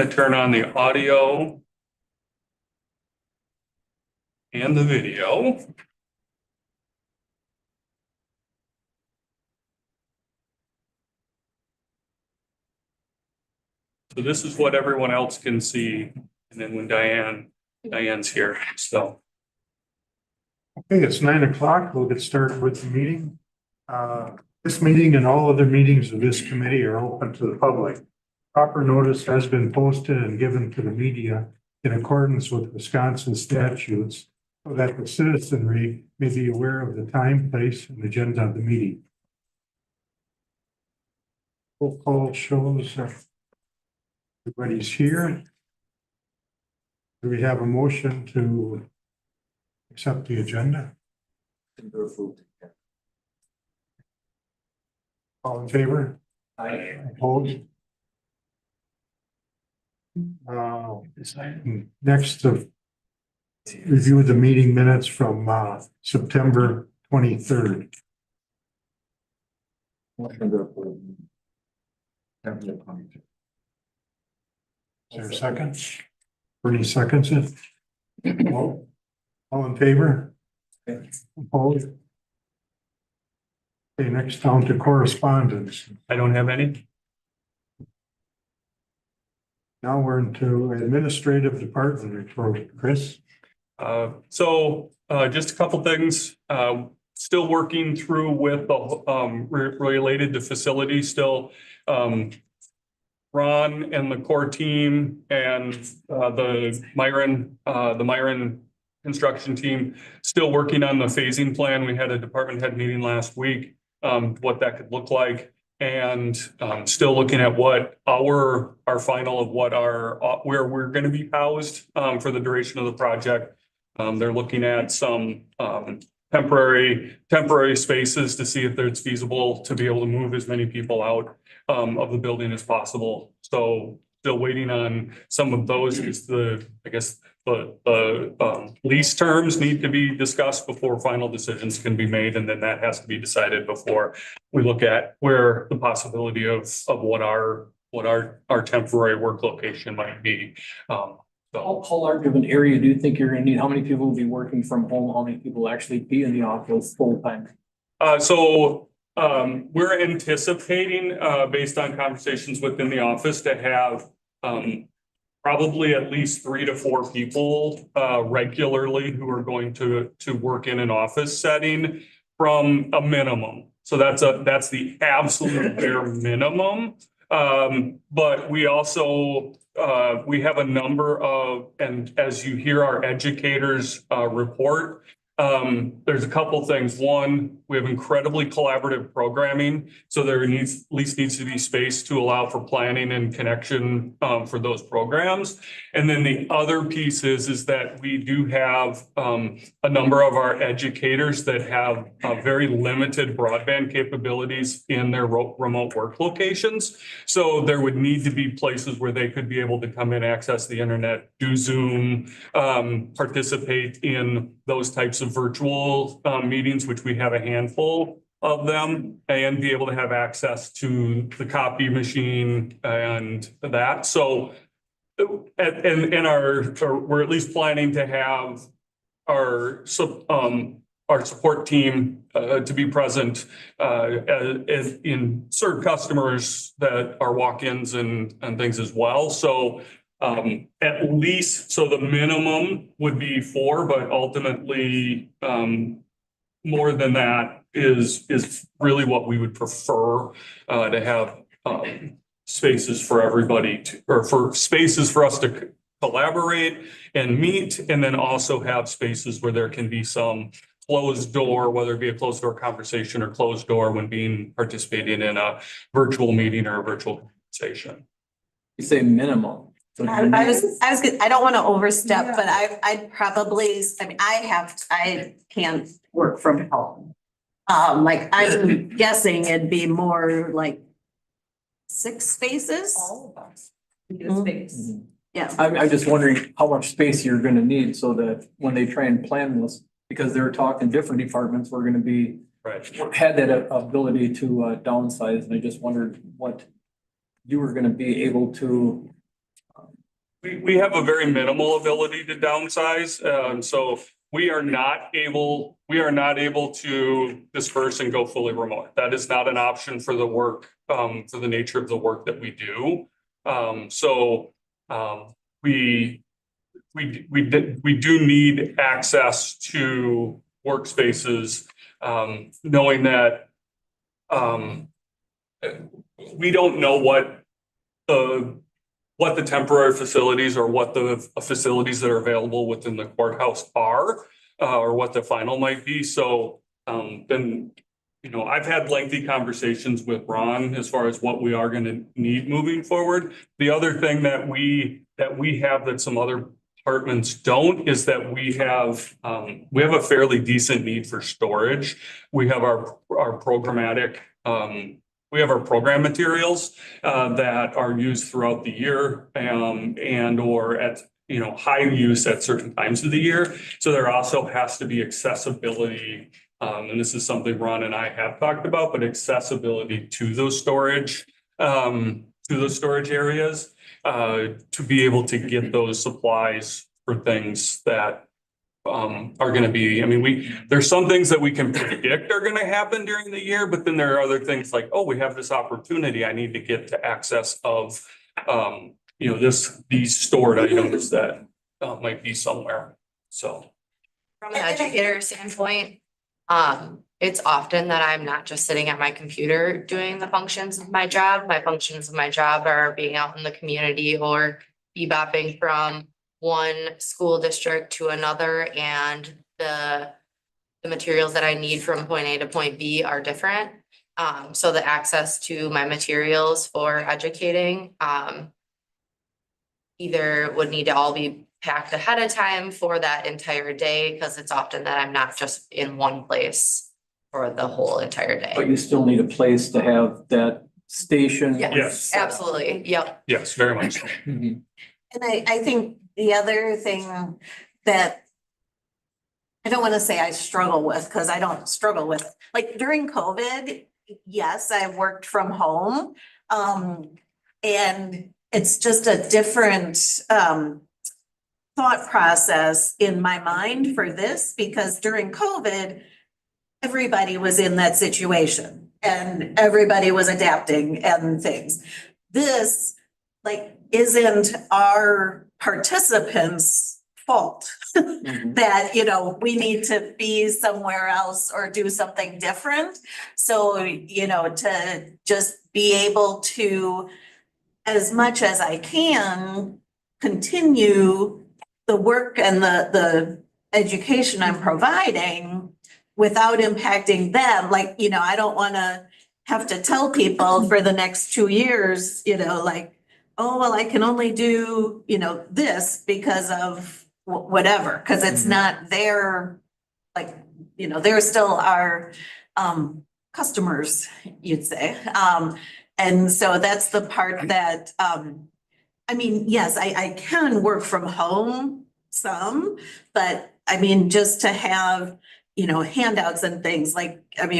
I'm going to turn on the audio and the video. So this is what everyone else can see. And then when Diane's here, so. Okay, it's 9 o'clock. We'll get started with the meeting. This meeting and all other meetings of this committee are open to the public. Proper notice has been posted and given to the media in accordance with Wisconsin statutes so that the citizenry may be aware of the time, place, and agenda of the meeting. Roll call shows everybody's here. Do we have a motion to accept the agenda? All in favor? Aye. Opposed? Next, review the meeting minutes from September 23rd. Is there a second? Bernie seconds it. All in favor? Opposed? Okay, next down to correspondence. I don't have any. Now we're into administrative department report. Chris? Just a couple things. Still working through with the related to facilities still. Ron and the core team and the Myron construction team still working on the phasing plan. We had a department head meeting last week, what that could look like. And still looking at what our final of what where we're going to be housed for the duration of the project. They're looking at some temporary spaces to see if it's feasible to be able to move as many people out of the building as possible. So still waiting on some of those. I guess the lease terms need to be discussed before final decisions can be made, and then that has to be decided before we look at where the possibility of what our temporary work location might be. How large of an area do you think you're gonna need? How many people will be working from home? How many people will actually be in the office full time? We're anticipating, based on conversations within the office, to have probably at least 3 to 4 people regularly who are going to work in an office setting from a minimum. So that's the absolute bare minimum. But we also we have a number of, and as you hear our educators report, there's a couple things. One, we have incredibly collaborative programming, so there at least needs to be space to allow for planning and connection for those programs. And then the other piece is that we do have a number of our educators that have very limited broadband capabilities in their remote work locations. So there would need to be places where they could be able to come in, access the internet, do Zoom, participate in those types of virtual meetings, which we have a handful of them, and be able to have access to the copy machine and that. So, we're at least planning to have our support team to be present in certain customers that are walk-ins and things as well. So at least, so the minimum would be 4, but ultimately more than that is really what we would prefer to have spaces for everybody or for spaces for us to collaborate and meet, and then also have spaces where there can be some closed door, whether it be a closed door conversation or closed door when participating in a virtual meeting or a virtual conversation. You say minimum. So I don't want to overstep, but I'd probably, I mean, I can't work from home. Like I'm guessing it'd be more like 6 spaces. All of us. Space. Yeah. I'm just wondering how much space you're gonna need so that when they try and plan this, because they're talking different departments, we're gonna be had that ability to downsize, and I just wondered what you were gonna be able to we have a very minimal ability to downsize. So we are not able to disperse and go fully remote. That is not an option for the work, for the nature of the work that we do. We do need access to workspaces, knowing that we don't know what the temporary facilities or what the facilities that are available within the courthouse are, or what the final might be. So then, I've had lengthy conversations with Ron as far as what we are going to need moving forward. The other thing that we have that some other departments don't is that we have a fairly decent need for storage. We have our programmatic, we have our program materials that are used throughout the year, and or at high use at certain times of the year. So there also has to be accessibility, and this is something Ron and I have talked about, but accessibility to those storage areas to be able to get those supplies for things that are going to be, there's some things that we can predict are going to happen during the year, but then there are other things like, oh, we have this opportunity. I need to get to access of, these stored items that might be somewhere. So. From an educator standpoint, it's often that I'm not just sitting at my computer doing the functions of my job. My functions of my job are being out in the community or bebopping from one school district to another, and the materials that I need from point A to point B are different. So the access to my materials for educating either would need to all be packed ahead of time for that entire day, because it's often that I'm not just in one place for the whole entire day. But you still need a place to have that station. Yes. Absolutely. Yep. Yes, very much. Mhm. And I think the other thing that I don't want to say I struggle with, because I don't struggle with it. Like during COVID, yes, I worked from home. And it's just a different thought process in my mind for this, because during COVID, everybody was in that situation and everybody was adapting and things. This isn't our participants' fault Mhm. that, we need to be somewhere else or do something different. So, to just be able to, as much as I can, continue the work and the education I'm providing without impacting them. I don't want to have to tell people for the next 2 years, oh, well, I can only do, this because of whatever, because it's not their, they're still our customers, you'd say. And so that's the part that, yes, I can work from home some, but just to have, handouts and things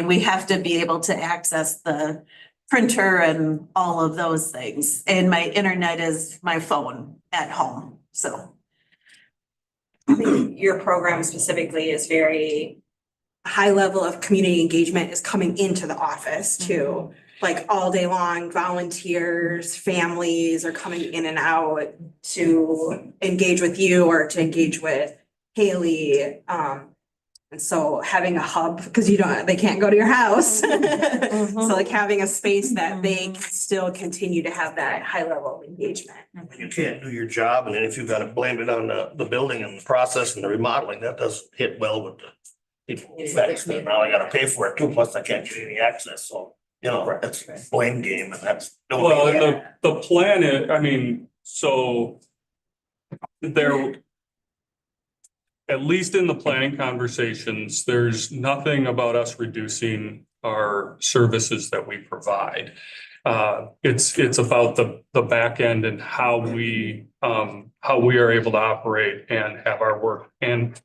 we have to be able to access the printer and all of those things. And my internet is my phone at home, so. I think your program specifically is very high level of community engagement is coming into the office too. Like all day long, volunteers, families are coming in and out to engage with you or to engage with Haley. And so having a hub, because they can't go to your house. So having a space that they can still continue to have that high level of engagement. You can't do your job, and then if you've got to blame it on the building and the process and the remodeling, that doesn't hit well with the people. Now I gotta pay for it too, plus I can't get any access, so, that's a blame game, and that's. Well, and the plan is, so there, at least in the planning conversations, there's nothing about us reducing our services that we provide. It's about the back end and how we are able to operate and have our work. And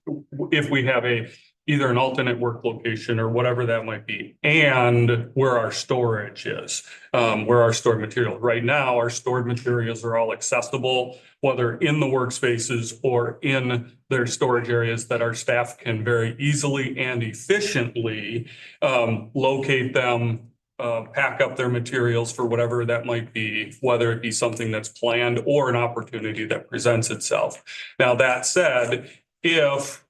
if we have a either an alternate work location or whatever that might be, and where our storage is, where our stored material. Right now, our stored materials are all accessible, whether in the workspaces or in their storage areas that our staff can very easily and efficiently locate them, pack up their materials for whatever that might be, whether it be something that's planned or an opportunity that presents itself. Now, that said, if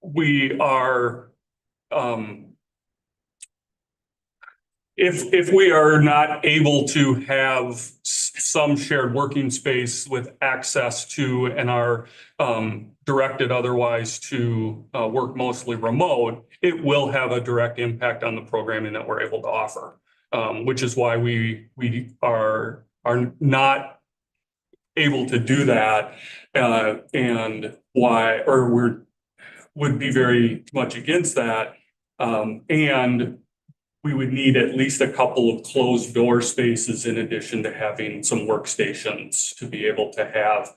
we are, if we are not able to have some shared working space with access to and are directed otherwise to work mostly remote, it will have a direct impact on the programming that we're able to offer, which is why we are not able to do that, and why, or would be very much against that. And we would need at least a couple of closed door spaces in addition to having some workstations to be able to have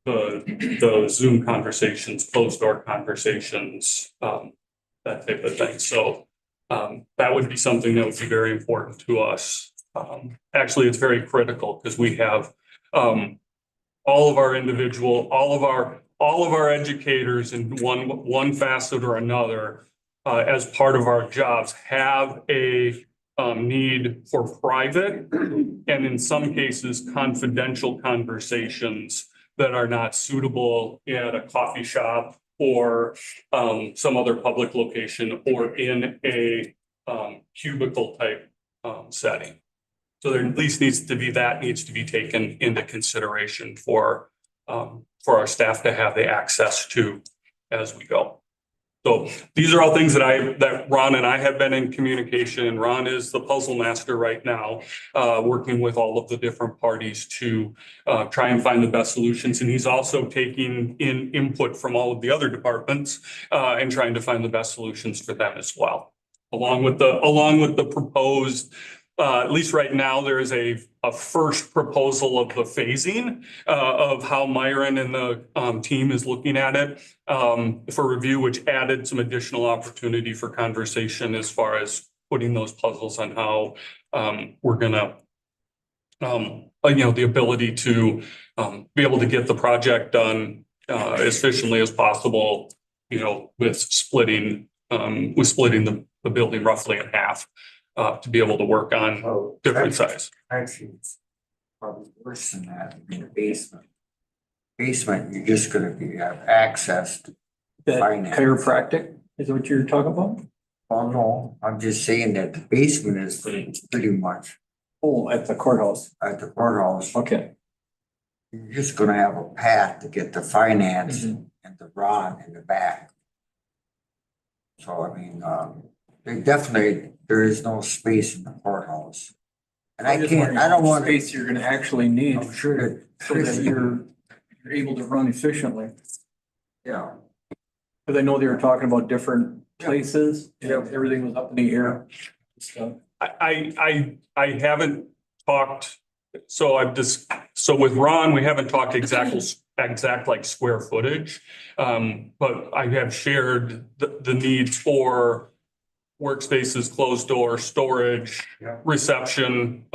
the Zoom conversations, closed door conversations, that type of thing. So that would be something that would be very important to us. Actually, it's very critical because we have all of our educators in one facet or another, as part of our jobs, have a need for private and in some cases confidential conversations that are not suitable at a coffee shop or some other public location or in a cubicle type setting. So there at least needs to be taken into consideration for our staff to have the access to as we go. So these are all things that Ron and I have been in communication. Ron is the puzzle master right now, working with all of the different parties to try and find the best solutions. And he's also taking in input from all of the other departments and trying to find the best solutions for them as well. Along with the proposed, at least right now, there is a first proposal of the phasing of how Myron and the team is looking at it for review, which added some additional opportunity for conversation as far as putting those puzzles on how we're gonna, the ability to be able to get the project done as efficiently as possible, with splitting the building roughly in half. To be able to work on different size. Actually, it's probably worse than that in the basement. Basement, you're just gonna have access to That finance. chiropractic is what you're talking about? Oh, no, I'm just saying that the basement is pretty much Oh, at the courthouse. at the courthouse. Okay. You're just gonna have a path to get the finance and the rod in the back. So I mean, there is no space in the courthouse. And I don't want Space you're gonna actually need I'm sure that. so that you're able to run efficiently. Yeah. Cause I know they were talking about different places, and Yeah. everything was up in the air. Stuff. I haven't talked, so with Ron, we haven't talked exact like square footage. But I have shared the needs for workspaces, closed door, storage, reception.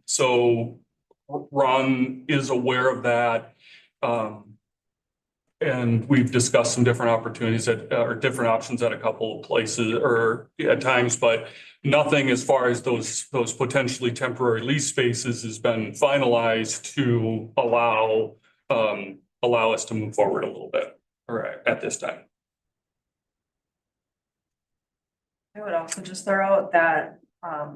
So Ron is aware of that. And we've discussed some different opportunities or different options at a couple of places or at times, but nothing as far as those potentially temporary lease spaces has been finalized to allow us to move forward a little bit at this time. I would also just throw out that, I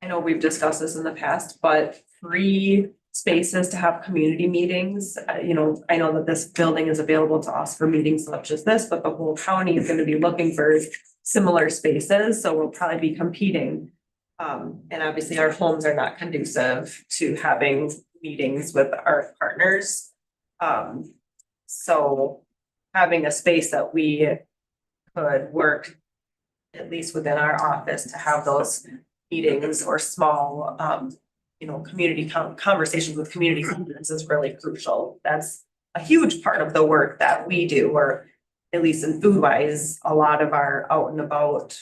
know we've discussed this in the past, but free spaces to have community meetings. I know that this building is available to us for meetings such as this, but the whole county is gonna be looking for similar spaces, so we'll probably be competing. And obviously our homes are not conducive to having meetings with our partners. So having a space that we could work at least within our office to have those meetings or small, community conversations with community residents is really crucial. That's a huge part of the work that we do, or at least in food wise, a lot of our out and about,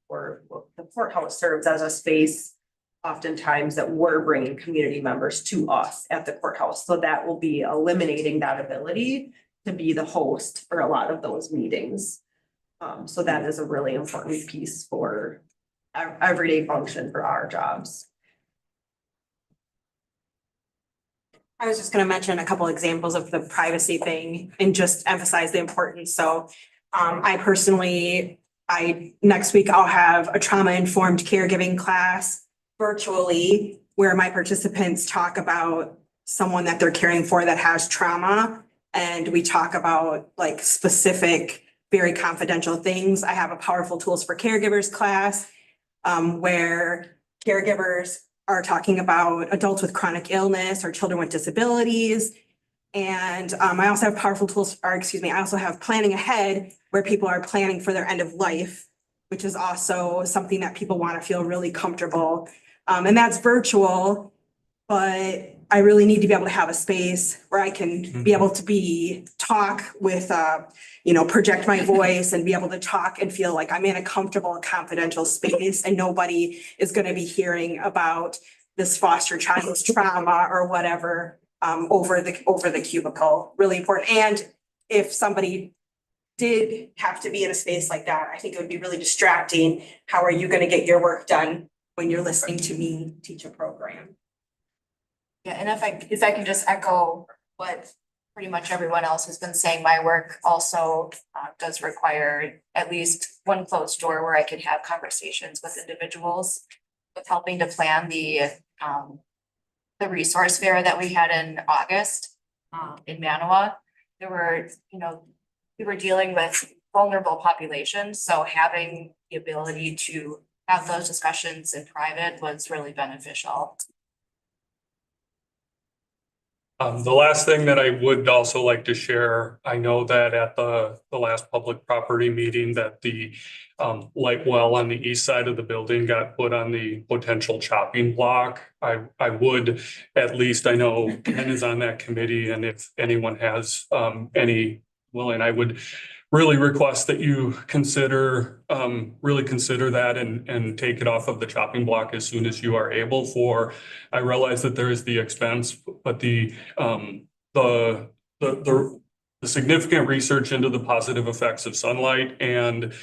or the courthouse serves as a space oftentimes that we're bringing community members to us at the courthouse. So that will be eliminating that ability to be the host for a lot of those meetings. So that is a really important piece for our everyday function for our jobs. I was just gonna mention a couple examples of the privacy thing and just emphasize the importance. So I personally, next week I'll have a trauma-informed caregiving class virtually where my participants talk about someone that they're caring for that has trauma. And we talk about like specific, very confidential things. I have a powerful tools for caregivers class where caregivers are talking about adults with chronic illness or children with disabilities. And I also have powerful tools, or excuse me, I also have planning ahead where people are planning for their end of life, which is also something that people want to feel really comfortable. And that's virtual, but I really need to be able to have a space where I can be able to talk with, project my voice and be able to talk and feel like I'm in a comfortable, confidential space and nobody is going to be hearing about this foster child's trauma or whatever over the cubicle. Really important. And if somebody did have to be in a space like that, I think it would be really distracting. How are you going to get your work done when you're listening to me teach a program? Yeah, and if I can just echo what pretty much everyone else has been saying, my work also does require at least one closed door where I can have conversations with individuals with helping to plan the resource fair that we had in August in Manawa. There were, we were dealing with vulnerable populations, so having the ability to have those discussions in private was really beneficial. The last thing that I would also like to share, I know that at the last public property meeting that the light well on the east side of the building got put on the potential chopping block. I would, at least, I know Ken is on that committee, and if anyone has any willing, I would really request that you really consider that and take it off of the chopping block as soon as you are able. I realize that there is the expense, but the significant research into the positive effects of sunlight and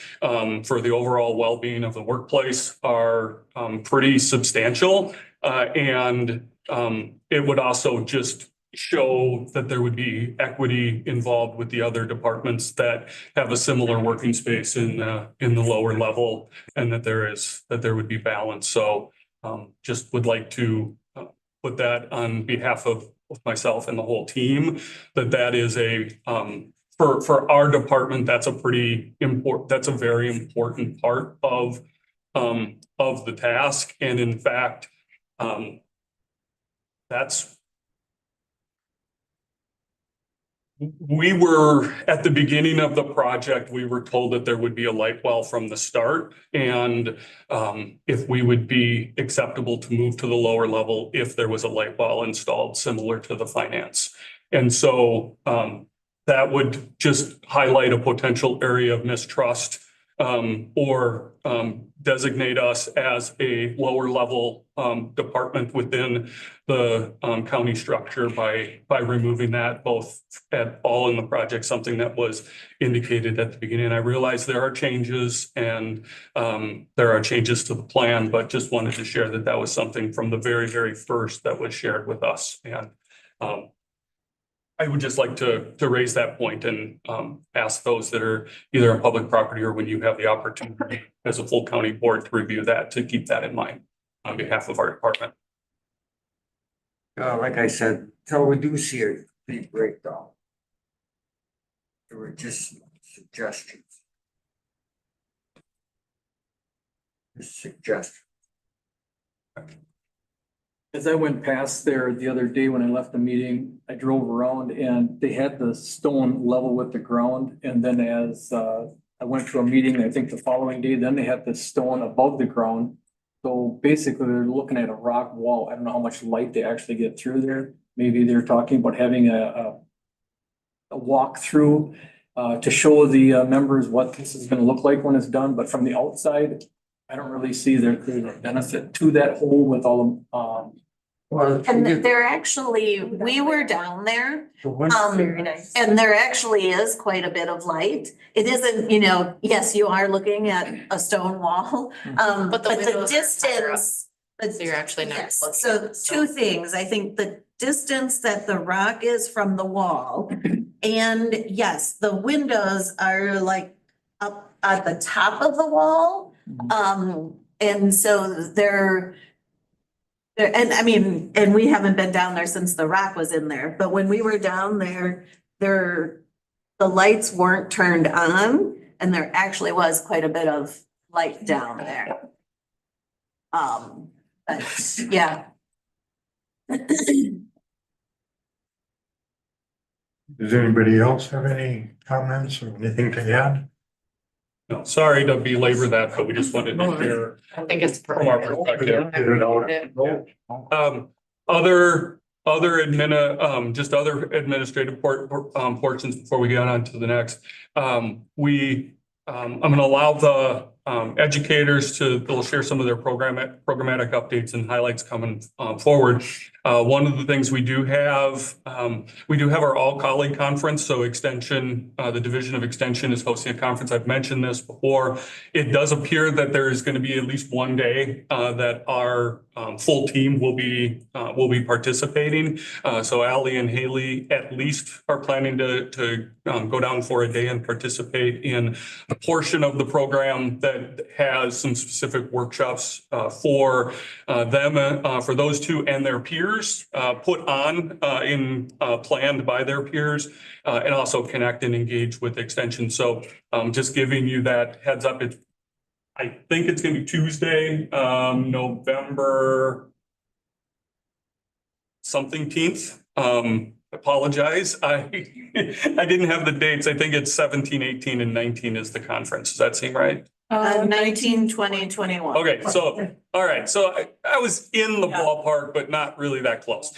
for the overall well-being of the workplace are pretty substantial. And it would also just show that there would be equity involved with the other departments that have a similar working space in the lower level, and that there would be balance. So just would like to put that on behalf of myself and the whole team, that is for our department, that's a very important part of the task. And in fact, we were at the beginning of the project, we were told that there would be a light well from the start, and if we would be acceptable to move to the lower level if there was a light well installed similar to the finance. And so that would just highlight a potential area of mistrust or designate us as a lower level department within the county structure by removing that both at all in the project, something that was indicated at the beginning. I realize there are changes and there are changes to the plan, but just wanted to share that was something from the very, very first that was shared with us. And I would just like to raise that point and ask those that are either on public property or when you have the opportunity as a full county board to review that, to keep that in mind on behalf of our department. Like I said, till we do see a complete breakdown. There were just suggestions. Just suggestions. As I went past there the other day when I left the meeting, I drove around and they had the stone level with the ground. And then as I went to a meeting, I think the following day, then they had the stone above the ground. So basically they're looking at a rock wall. I don't know how much light they actually get through there. Maybe they're talking about having a a walkthrough to show the members what this is gonna look like when it's done, but from the outside, I don't really see there's a benefit to that hole with all, Well, And there actually, we were down there, the one- Very nice. and there actually is quite a bit of light. It isn't, yes, you are looking at a stone wall, But the but the windows are higher up. distance. So you're actually not Yes, looking so at the two stone. things. I think the distance that the rock is from the wall. And yes, the windows are like up at the top of the wall. And so and I mean, and we haven't been down there since the rock was in there, but when we were down there, the lights weren't turned on and there actually was quite a bit of light down there. But yeah. Does anybody else have any comments or anything to add? No, sorry to belabor that, but we just wanted to hear I think it's from our perfect. perspective. Get it out. Just other administrative portions before we get on to the next. I'm gonna allow the educators they'll share some of their programmatic updates and highlights coming forward. One of the things we do have our all colleague conference. So Extension, the Division of Extension is hosting a conference. I've mentioned this before. It does appear that there is going to be at least one day that our full team will be participating. So Allie and Haley at least are planning to go down for a day and participate in a portion of the program that has some specific workshops for them, for those two and their peers, put on planned by their peers, and also connect and engage with Extension. So just giving you that heads up. I think it's going to be Tuesday, November something 10th. Apologize. I didn't have the dates. I think it's 17, 18, and 19 is the conference. Does that seem right? 19, 20, 21. Okay, so, all right, so I was in the ballpark, but not really that close.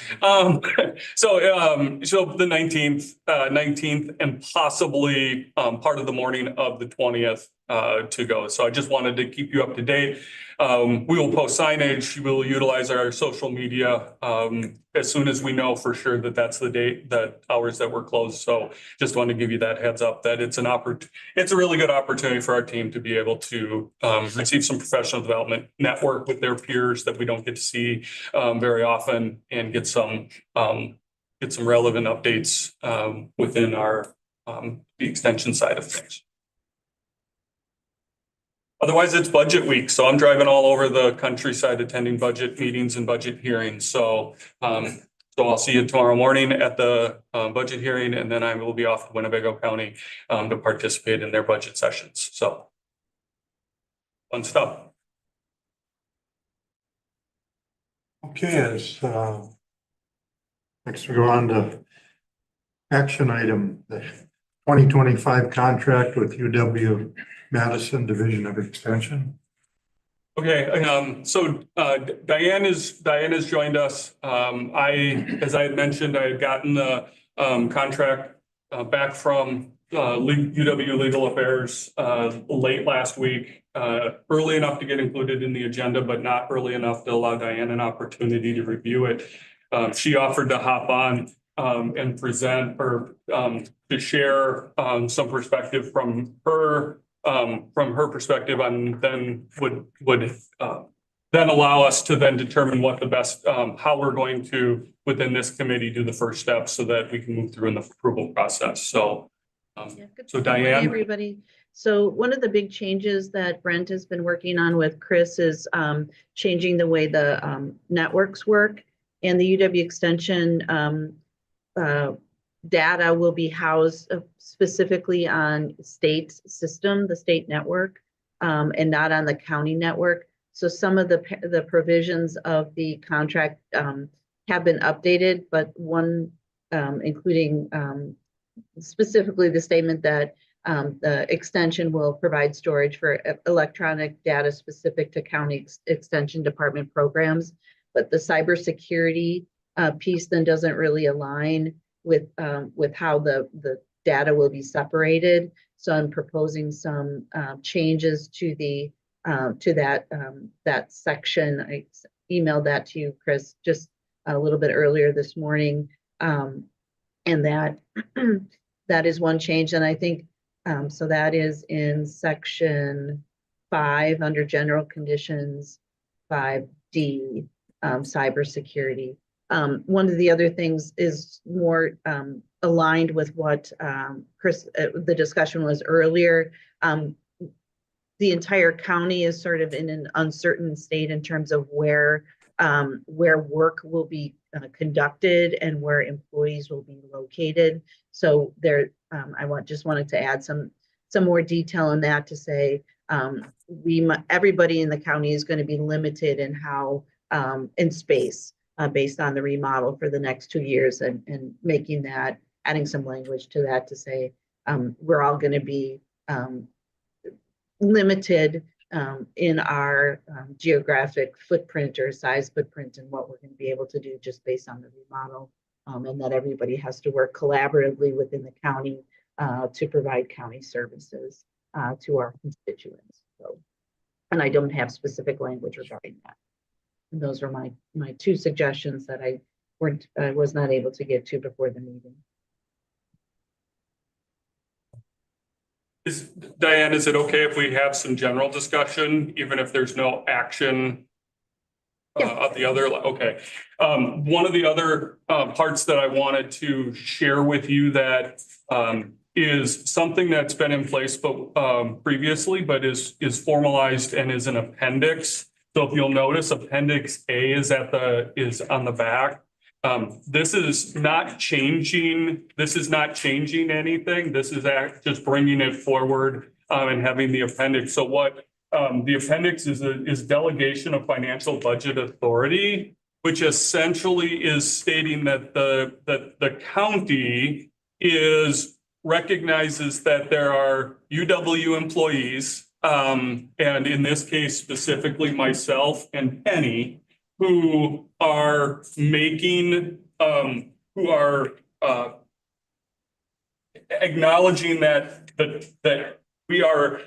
So the 19th and possibly part of the morning of the 20th to go. So I just wanted to keep you up to date. We will post signage. We will utilize our social media as soon as we know for sure that that's the date, that hours that we're closed. So just wanted to give you that heads up that it's a really good opportunity for our team to be able to receive some professional development, network with their peers that we don't get to see very often, and get some relevant updates within our the extension side of things. Otherwise, it's budget week, so I'm driving all over the countryside attending budget meetings and budget hearings. So I'll see you tomorrow morning at the budget hearing, and then I will be off to Winnebago County to participate in their budget sessions. So fun stuff. Okay, next we go on to action item, the 2025 contract with UW Madison Division of Extension. Okay, so Diane has joined us. As I had mentioned, I had gotten the contract back from UW Legal Affairs late last week, early enough to get included in the agenda, but not early enough to allow Diane an opportunity to review it. She offered to hop on and present or to share some perspective from her perspective, and then would then allow us to then determine what the best, how we're going to, within this committee, do the first steps so that we can move through in the approval process. So, so Hey, Diane. everybody. So one of the big changes that Brent has been working on with Chris is changing the way the networks work, and the UW Extension data will be housed specifically on state system, the state network, and not on the county network. So some of the provisions of the contract have been updated, but one including specifically the statement that the extension will provide storage for electronic data specific to county extension department programs, but the cybersecurity piece then doesn't really align. with how the data will be separated. So I'm proposing some changes to that section. I emailed that to you, Chris, just a little bit earlier this morning. And that that is one change. And I think so that is in section 5 under general conditions, 5D, cybersecurity. One of the other things is more aligned with what Chris, the discussion was earlier. The entire county is sort of in an uncertain state in terms of where work will be conducted and where employees will be located. So there, just wanted to add some more detail on that to say everybody in the county is going to be limited in how in space based on the remodel for the next 2 years, and making that, adding some language to that to say we're all going to be limited in our geographic footprint or size footprint and what we're going to be able to do just based on the remodel, and that everybody has to work collaboratively within the county to provide county services to our constituents. So, and I don't have specific language regarding that. And those are my 2 suggestions that I was not able to get to before the meeting. Diane, is it okay if we have some general discussion, even if there's no action of the other? Okay. One of the other parts that I wanted to share with you that is something that's been in place previously, but is formalized and is an appendix. So if you'll notice, Appendix A is on the back. This is not changing. This is not changing anything. This is just bringing it forward and having the appendix. So what the appendix is delegation of financial budget authority, which essentially is stating that the county recognizes that there are UW employees, and in this case specifically myself and Penny, who are making, who are acknowledging that we are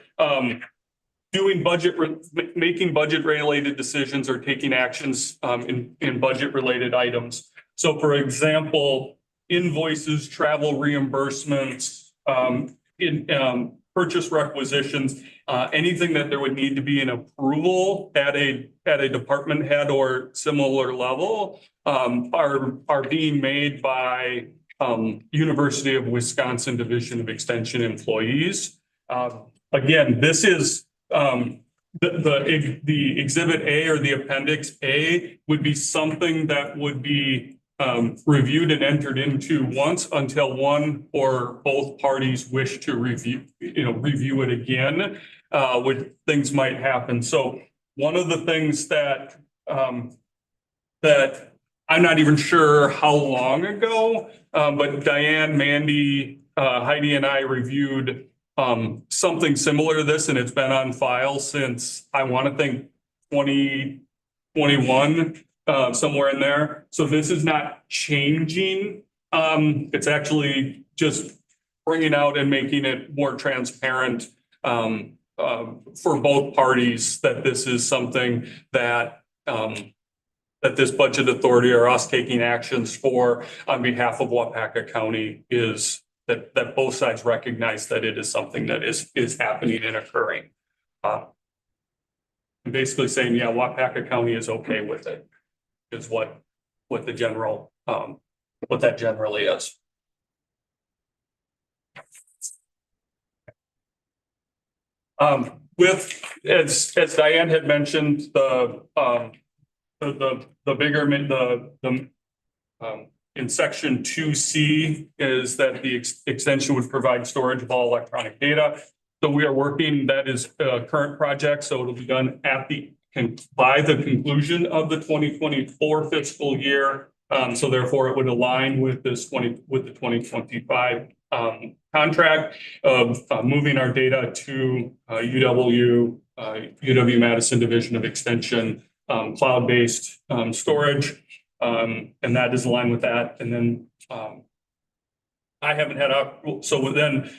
doing making budget related decisions or taking actions in budget related items. So for example, invoices, travel reimbursements, purchase requisitions, anything that there would need to be an approval at a department head or similar level are being made by University of Wisconsin Division of Extension employees. Again, this is the Exhibit A or the Appendix A would be something that would be reviewed and entered into once until one or both parties wish to review it again, which things might happen. So one of the things that I'm not even sure how long ago, but Diane, Mandy, Heidi, and I reviewed something similar to this, and it's been on file since I want to think 2021. Somewhere in there. So this is not changing. It's actually just bringing out and making it more transparent for both parties that this is something that that this budget authority or us taking actions for on behalf of Waupaca County is that both sides recognize that it is something that is happening and occurring. Basically saying, yeah, Waupaca County is okay with it. Is what the general what that generally is. With as Diane had mentioned, the bigger in section 2C is that the extension would provide storage of all electronic data. So we are working, that is a current project, so it'll be done by the conclusion of the 2024 fiscal year. So therefore it would align with the 2025 contract of moving our data to UW-Madison Division of Extension cloud-based storage. And that is aligned with that. And then I haven't had so then,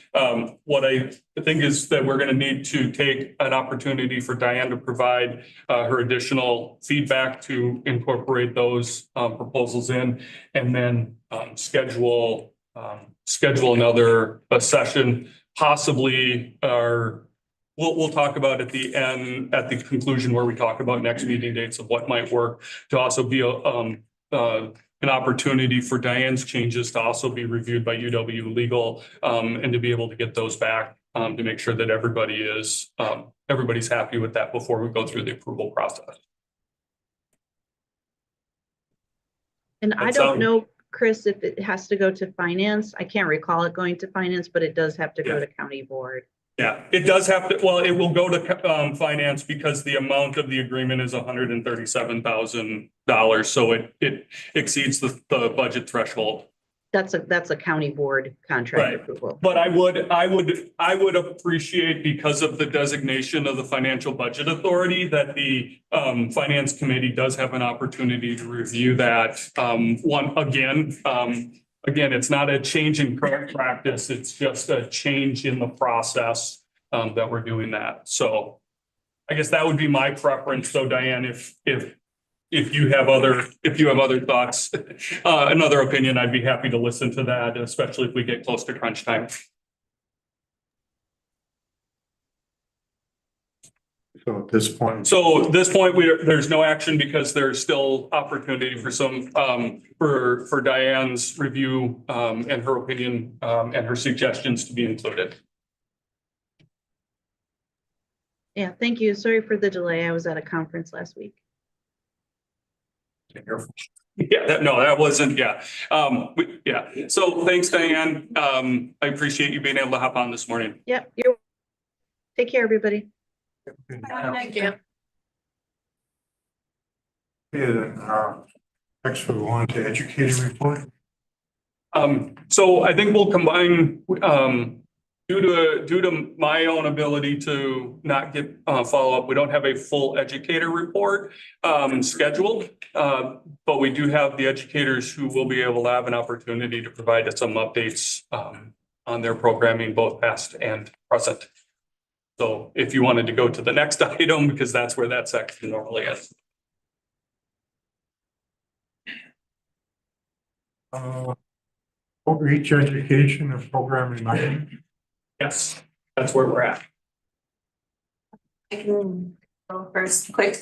what I think is that we're gonna need to take an opportunity for Diane to provide her additional feedback to incorporate those proposals in, and then schedule another session, possibly, or we'll talk about at the end, at the conclusion where we talk about next meeting dates of what might work, to also be an opportunity for Diane's changes to also be reviewed by UW Legal, and to be able to get those back, to make sure that everybody's happy with that before we go through the approval process. And I That don't sound- know, Chris, if it has to go to finance. I can't recall it going to finance, but it does have to go Yeah. to county board. Yeah, it does have to, well, it will go to finance because the amount of the agreement is $137,000. So it exceeds the budget threshold. That's a county board contract Right. approval. But I would appreciate, because of the designation of the financial budget authority, that the finance committee does have an opportunity to review that. Again, it's not a change in current practice, it's just a change in the process that we're doing that. So I guess that would be my preference. So Diane, if you have other thoughts, another opinion, I'd be happy to listen to that, especially if we get close to crunch time. So at this point, There's no action because there's still opportunity for some, for Diane's review, and her opinion, and her suggestions to be included. Yeah, thank you. Sorry for the delay. I was at a conference last week. Yeah, that wasn't, yeah. So thanks, Diane. I appreciate you being able to hop on this morning. Yep, take care, everybody. Thank you. next we'll go on to educator report. So I think we'll combine, due to my own ability to not get follow-up, we don't have a full educator report scheduled. But we do have the educators who will be able to have an opportunity to provide us some updates on their programming, both past and present. So if you wanted to go to the next item, because that's where that section normally is. Outreach education and program reminder. Yes, that's where we're at. I can go first quick.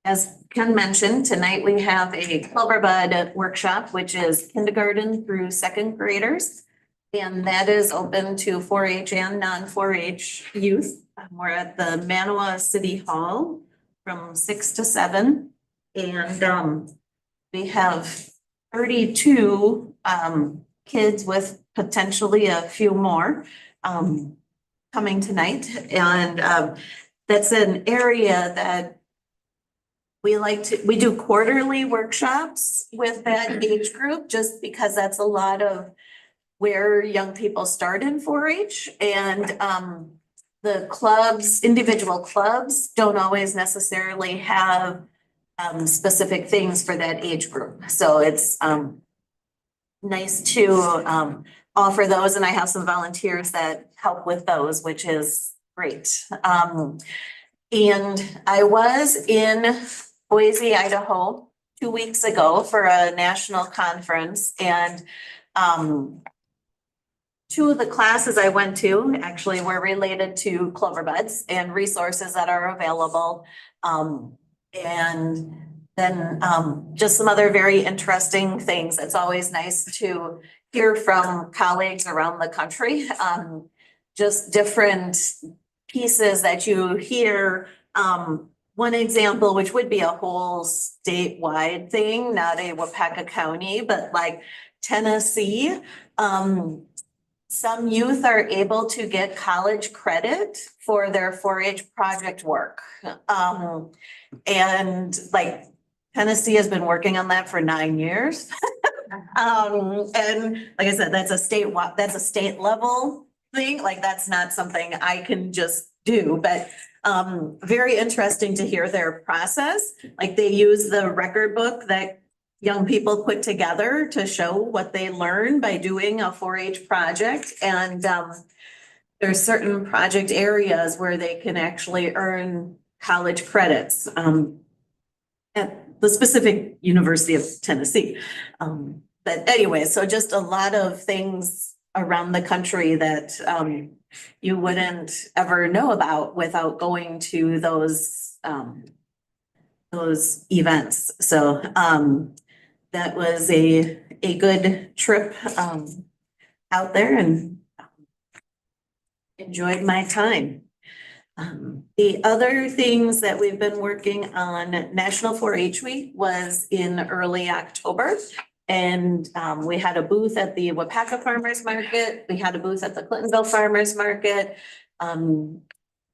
As Ken mentioned, tonight we have a Clover Bud workshop, which is kindergarten through second graders. And that is open to 4-H and non-4-H youth. We're at the Manawa City Hall from 6 to 7. And we have 32 kids with potentially a few more coming tonight. And that's an area that we do quarterly workshops with that age group, just because that's a lot of where young people start in 4-H. And the clubs, individual clubs, don't always necessarily have specific things for that age group. So it's nice to offer those, and I have some volunteers that help with those, which is great. And I was in Boise, Idaho 2 weeks ago for a national conference, and two of the classes I went to actually were related to Clover Buds and resources that are available. And then just some other very interesting things. It's always nice to hear from colleagues around the country, just different pieces that you hear. One example, which would be a whole statewide thing, not a Waupaca County, but like Tennessee. Some youth are able to get college credit for their 4-H project work. And like Tennessee has been working on that for 9 years. And like I said, that's a state level thing. Like that's not something I can just do, but very interesting to hear their process. Like they use the record book that young people put together to show what they learn by doing a 4-H project. And there's certain project areas where they can actually earn college credits at the specific University of Tennessee. But anyway, so just a lot of things around the country that you wouldn't ever know about without going to those events. So that was a good trip out there, and enjoyed my time. The other things that we've been working on, National 4-H Week was in early October. And we had a booth at the Waupaca Farmers Market. We had a booth at the Clintonville Farmers Market.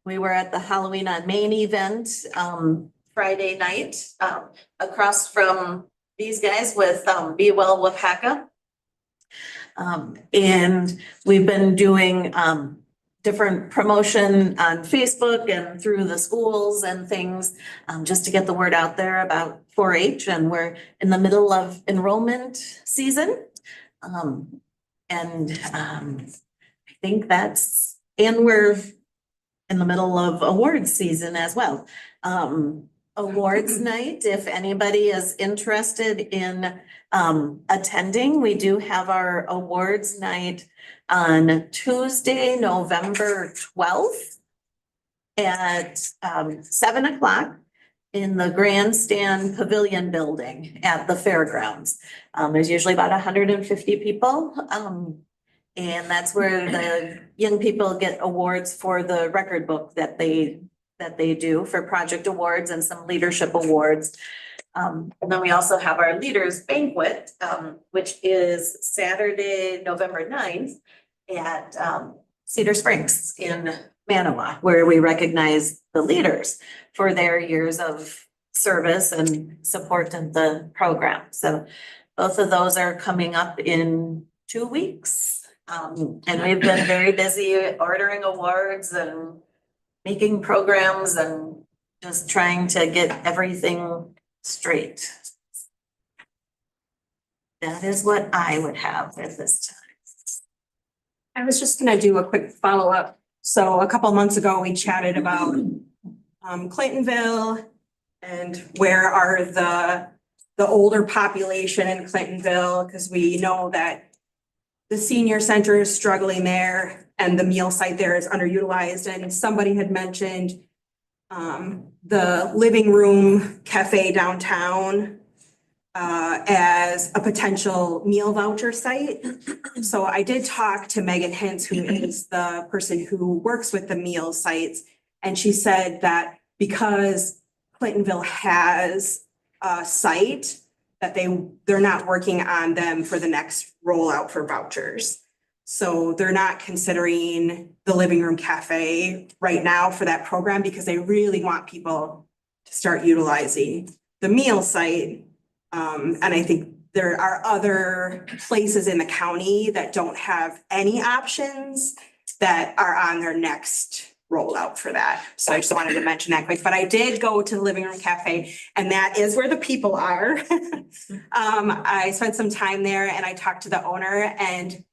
We were at the Halloween on Main event Friday night across from these guys with Be Well Waupaca. And we've been doing different promotion on Facebook and through the schools and things, just to get the word out there about 4-H, and we're in the middle of enrollment season. I think and we're in the middle of awards season as well. Awards night, if anybody is interested in attending, we do have our awards night on Tuesday, November 12th at 7 o'clock in the Grandstand Pavilion Building at the fairgrounds. There's usually about 150 people. And that's where the young people get awards for the record book that they do for project awards and some leadership awards. And then we also have our leaders banquet, which is Saturday, November 9th at Cedar Springs in Manawa, where we recognize the leaders for their years of service and support in the program. So both of those are coming up in 2 weeks. And we've been very busy ordering awards and making programs and just trying to get everything straight. That is what I would have at this time. I was just gonna do a quick follow-up. So a couple months ago, we chatted about Clintonville and where are the older population in Clintonville, because we know that the senior center is struggling there and the meal site there is underutilized. And somebody had mentioned the living room cafe downtown as a potential meal voucher site. So I did talk to Megan Hintz, who is the person who works with the meal sites. And she said that because Clintonville has a site, that they're not working on them for the next rollout for vouchers. So they're not considering the living room cafe right now for that program because they really want people to start utilizing the meal site. And I think there are other places in the county that don't have any options that are on their next rollout for that. So I just wanted to mention that quick, but I did go to the living room cafe and that is where the people are. I spent some time there and I talked to the owner, and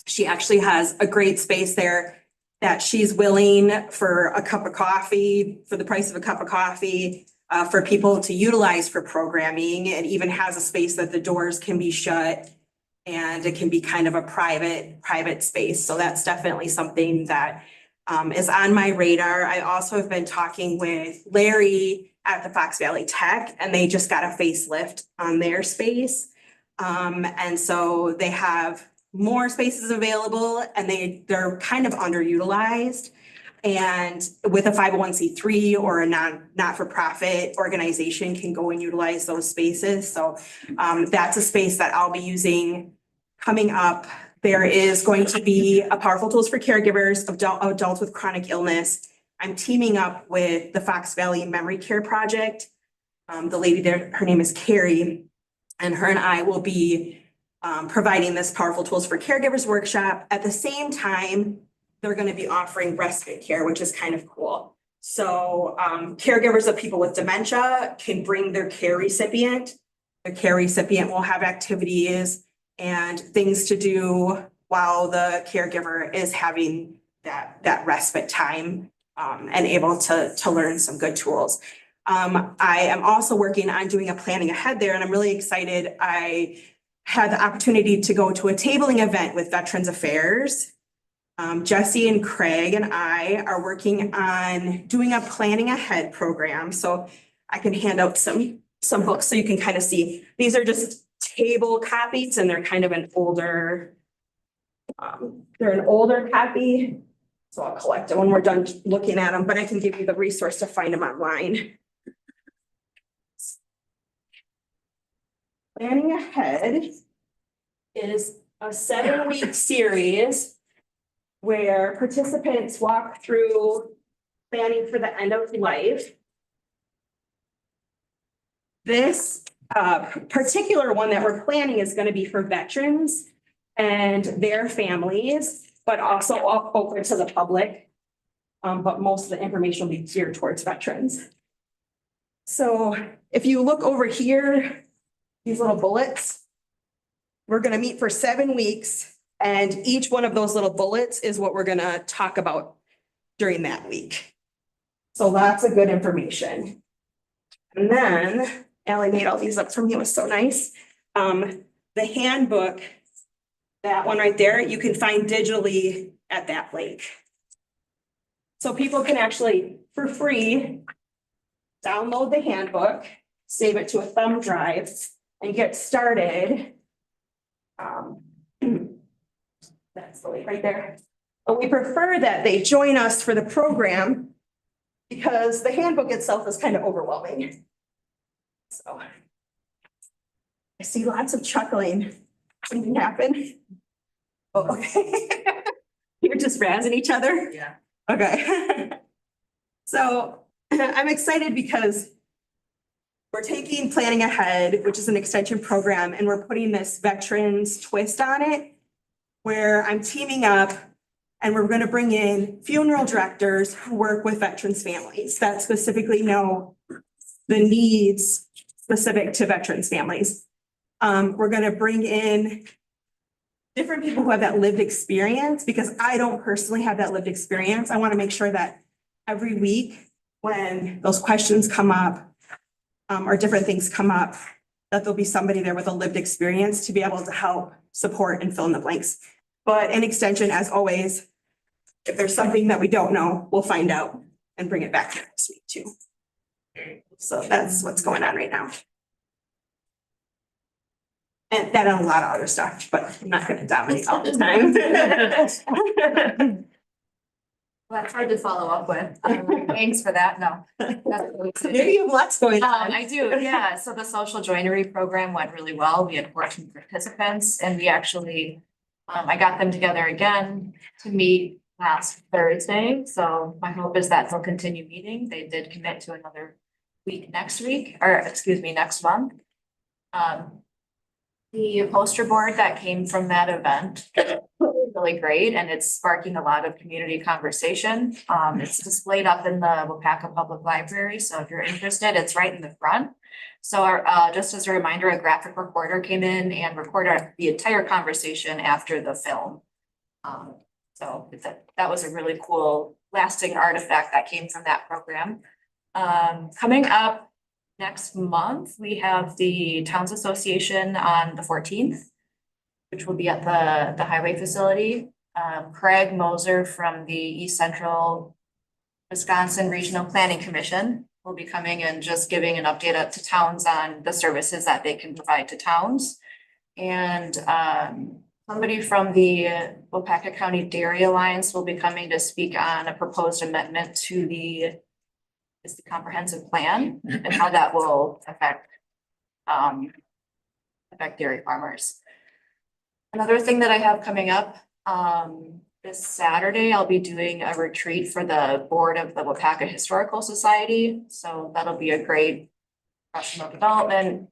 she actually has a great space there that she's willing for a cup of coffee, for the price of a cup of coffee, for people to utilize for programming. It even has a space that the doors can be shut and it can be kind of a private space. So that's definitely something that is on my radar. I also have been talking with Larry at the Fox Valley Tech, and they just got a facelift on their space. And so they have more spaces available and they're kind of underutilized. And with a 501c3 or a not-for-profit organization can go and utilize those spaces. So that's a space that I'll be using coming up. There is going to be a Powerful Tools for Caregivers of adults with chronic illness. I'm teaming up with the Fox Valley Memory Care Project. The lady there, her name is Carrie, and her and I will be providing this Powerful Tools for Caregivers workshop. At the same time, they're going to be offering respite care, which is kind of cool. So caregivers of people with dementia can bring their care recipient. the care recipient will have activities and things to do while the caregiver is having that respite time and able to learn some good tools. I am also working on doing a planning ahead there, and I'm really excited. I had the opportunity to go to a tabling event with Veterans Affairs. Jesse and Craig and I are working on doing a planning ahead program. So I can hand out some books so you can kind of see. These are just table copies and they're kind of an older, they're an older copy. So I'll collect them when we're done looking at them, but I can give you the resource to find them online. Planning Ahead is a 7-week series where participants walk through planning for the end of life. This particular one that we're planning is going to be for veterans and their families, but also open to the public. But most of the information will be geared towards veterans. So if you look over here, these little bullets, we're going to meet for 7 weeks. And each one of those little bullets is what we're going to talk about during that week. So lots of good information. And then Allie made all these up for me. It was so nice. The handbook, that one right there, you can find digitally at that link. So people can actually, for free, download the handbook, save it to a thumb drive, and get started. That's the link right there. But we prefer that they join us for the program because the handbook itself is kind of overwhelming. So I see lots of chuckling. Something happened. Oh, okay. You're just razzing each other? Yeah. Okay. So I'm excited because we're taking Planning Ahead, which is an extension program, and we're putting this veterans twist on it, where I'm teaming up and we're going to bring in funeral directors who work with veterans families that specifically know the needs specific to veterans families. We're going to bring in different people who have that lived experience because I don't personally have that lived experience. I want to make sure that every week when those questions come up or different things come up, that there'll be somebody there with a lived experience to be able to help support and fill in the blanks. But in extension, as always, if there's something that we don't know, we'll find out and bring it back next week too. So that's what's going on right now. And that and a lot of other stuff, but I'm not going to dominate all the time. Well, that's hard to follow up with. Thanks for that. No. Maybe you have lots going on. I do, yeah. So the social joinery program went really well. We had 14 participants and we actually, I got them together again to meet last Thursday. So my hope is that they'll continue meeting. They did commit to another week next week, or excuse me, next month. The poster board that came from that event was really great and it's sparking a lot of community conversation. It's displayed up in the Waupaca Public Library. So if you're interested, it's right in the front. So just as a reminder, a graphic recorder came in and recorded the entire conversation after the film. So that was a really cool lasting artifact that came from that program. Coming up next month, we have the Towns Association on the 14th, which will be at the highway facility. Craig Moser from the East Central Wisconsin Regional Planning Commission will be coming and just giving an update up to towns on the services that they can provide to towns. And somebody from the Waupaca County Dairy Alliance will be coming to speak on a proposed amendment to the comprehensive plan and how that will affect dairy farmers. Another thing that I have coming up, this Saturday, I'll be doing a retreat for the board of the Waupaca Historical Society. So that'll be a great professional development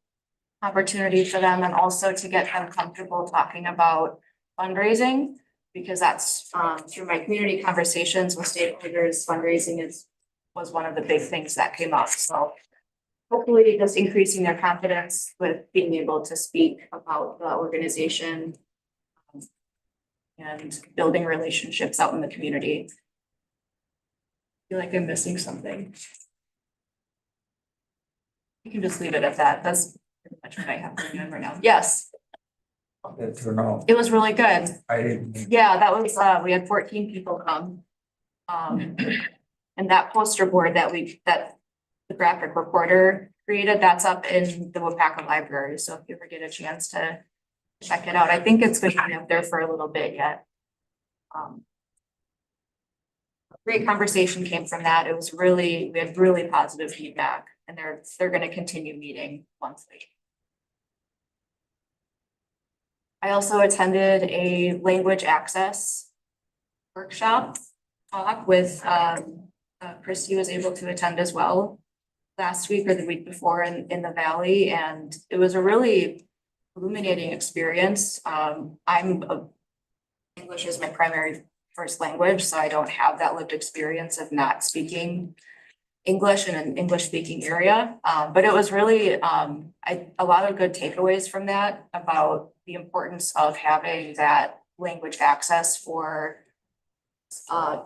opportunity for them and also to get them comfortable talking about fundraising because that's through my community conversations with stakeholders, fundraising was one of the big things that came up. So hopefully just increasing their confidence with being able to speak about the organization and building relationships out in the community. I feel like I'm missing something. You can just leave it at that. That's pretty much what I have going on right now. Yes, Good to know. it was really good. I didn't. Yeah, that was, we had 14 people come. And that poster board that the graphic reporter created, that's up in the Waupaca library. So if you ever get a chance to check it out, I think it's gonna be up there for a little bit yet. Great conversation came from that. We had really positive feedback, and they're gonna continue meeting monthly. I also attended a language access workshop talk with Christy was able to attend as well last week or the week before in the Valley, and it was a really illuminating experience. English is my primary first language, so I don't have that lived experience of not speaking English in an English speaking area. But it was really a lot of good takeaways from that about the importance of having that language access for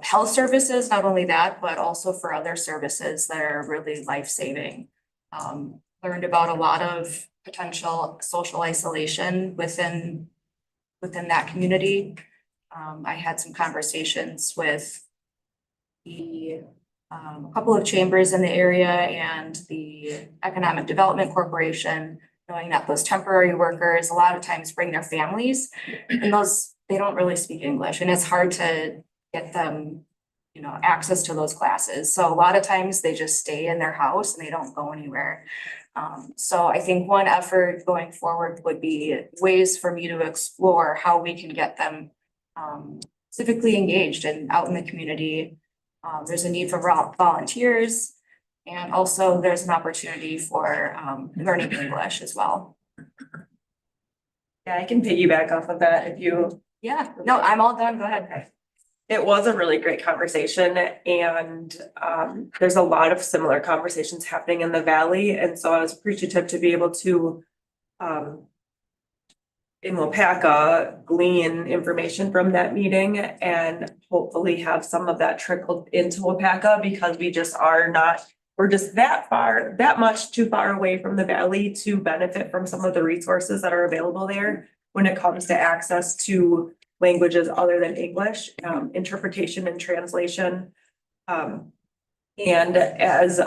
health services, not only that, but also for other services that are really life-saving. Learned about a lot of potential social isolation within that community. I had some conversations with a couple of chambers in the area and the Economic Development Corporation, knowing that those temporary workers a lot of times bring their families, and they don't really speak English, and it's hard to get them, access to those classes. So a lot of times they just stay in their house and they don't go anywhere. So I think one effort going forward would be ways for me to explore how we can get them civically engaged and out in the community. There's a need for volunteers, and also there's an opportunity for learning English as well. Yeah, I can piggyback off of that if you. Yeah, no, I'm all done. Go ahead. It was a really great conversation, and there's a lot of similar conversations happening in the Valley, and so I was appreciative to be able to in Waupaca glean information from that meeting and hopefully have some of that trickled into Waupaca, because we're just that much too far away from the Valley to benefit from some of the resources that are available there when it comes to access to languages other than English, interpretation and translation. And as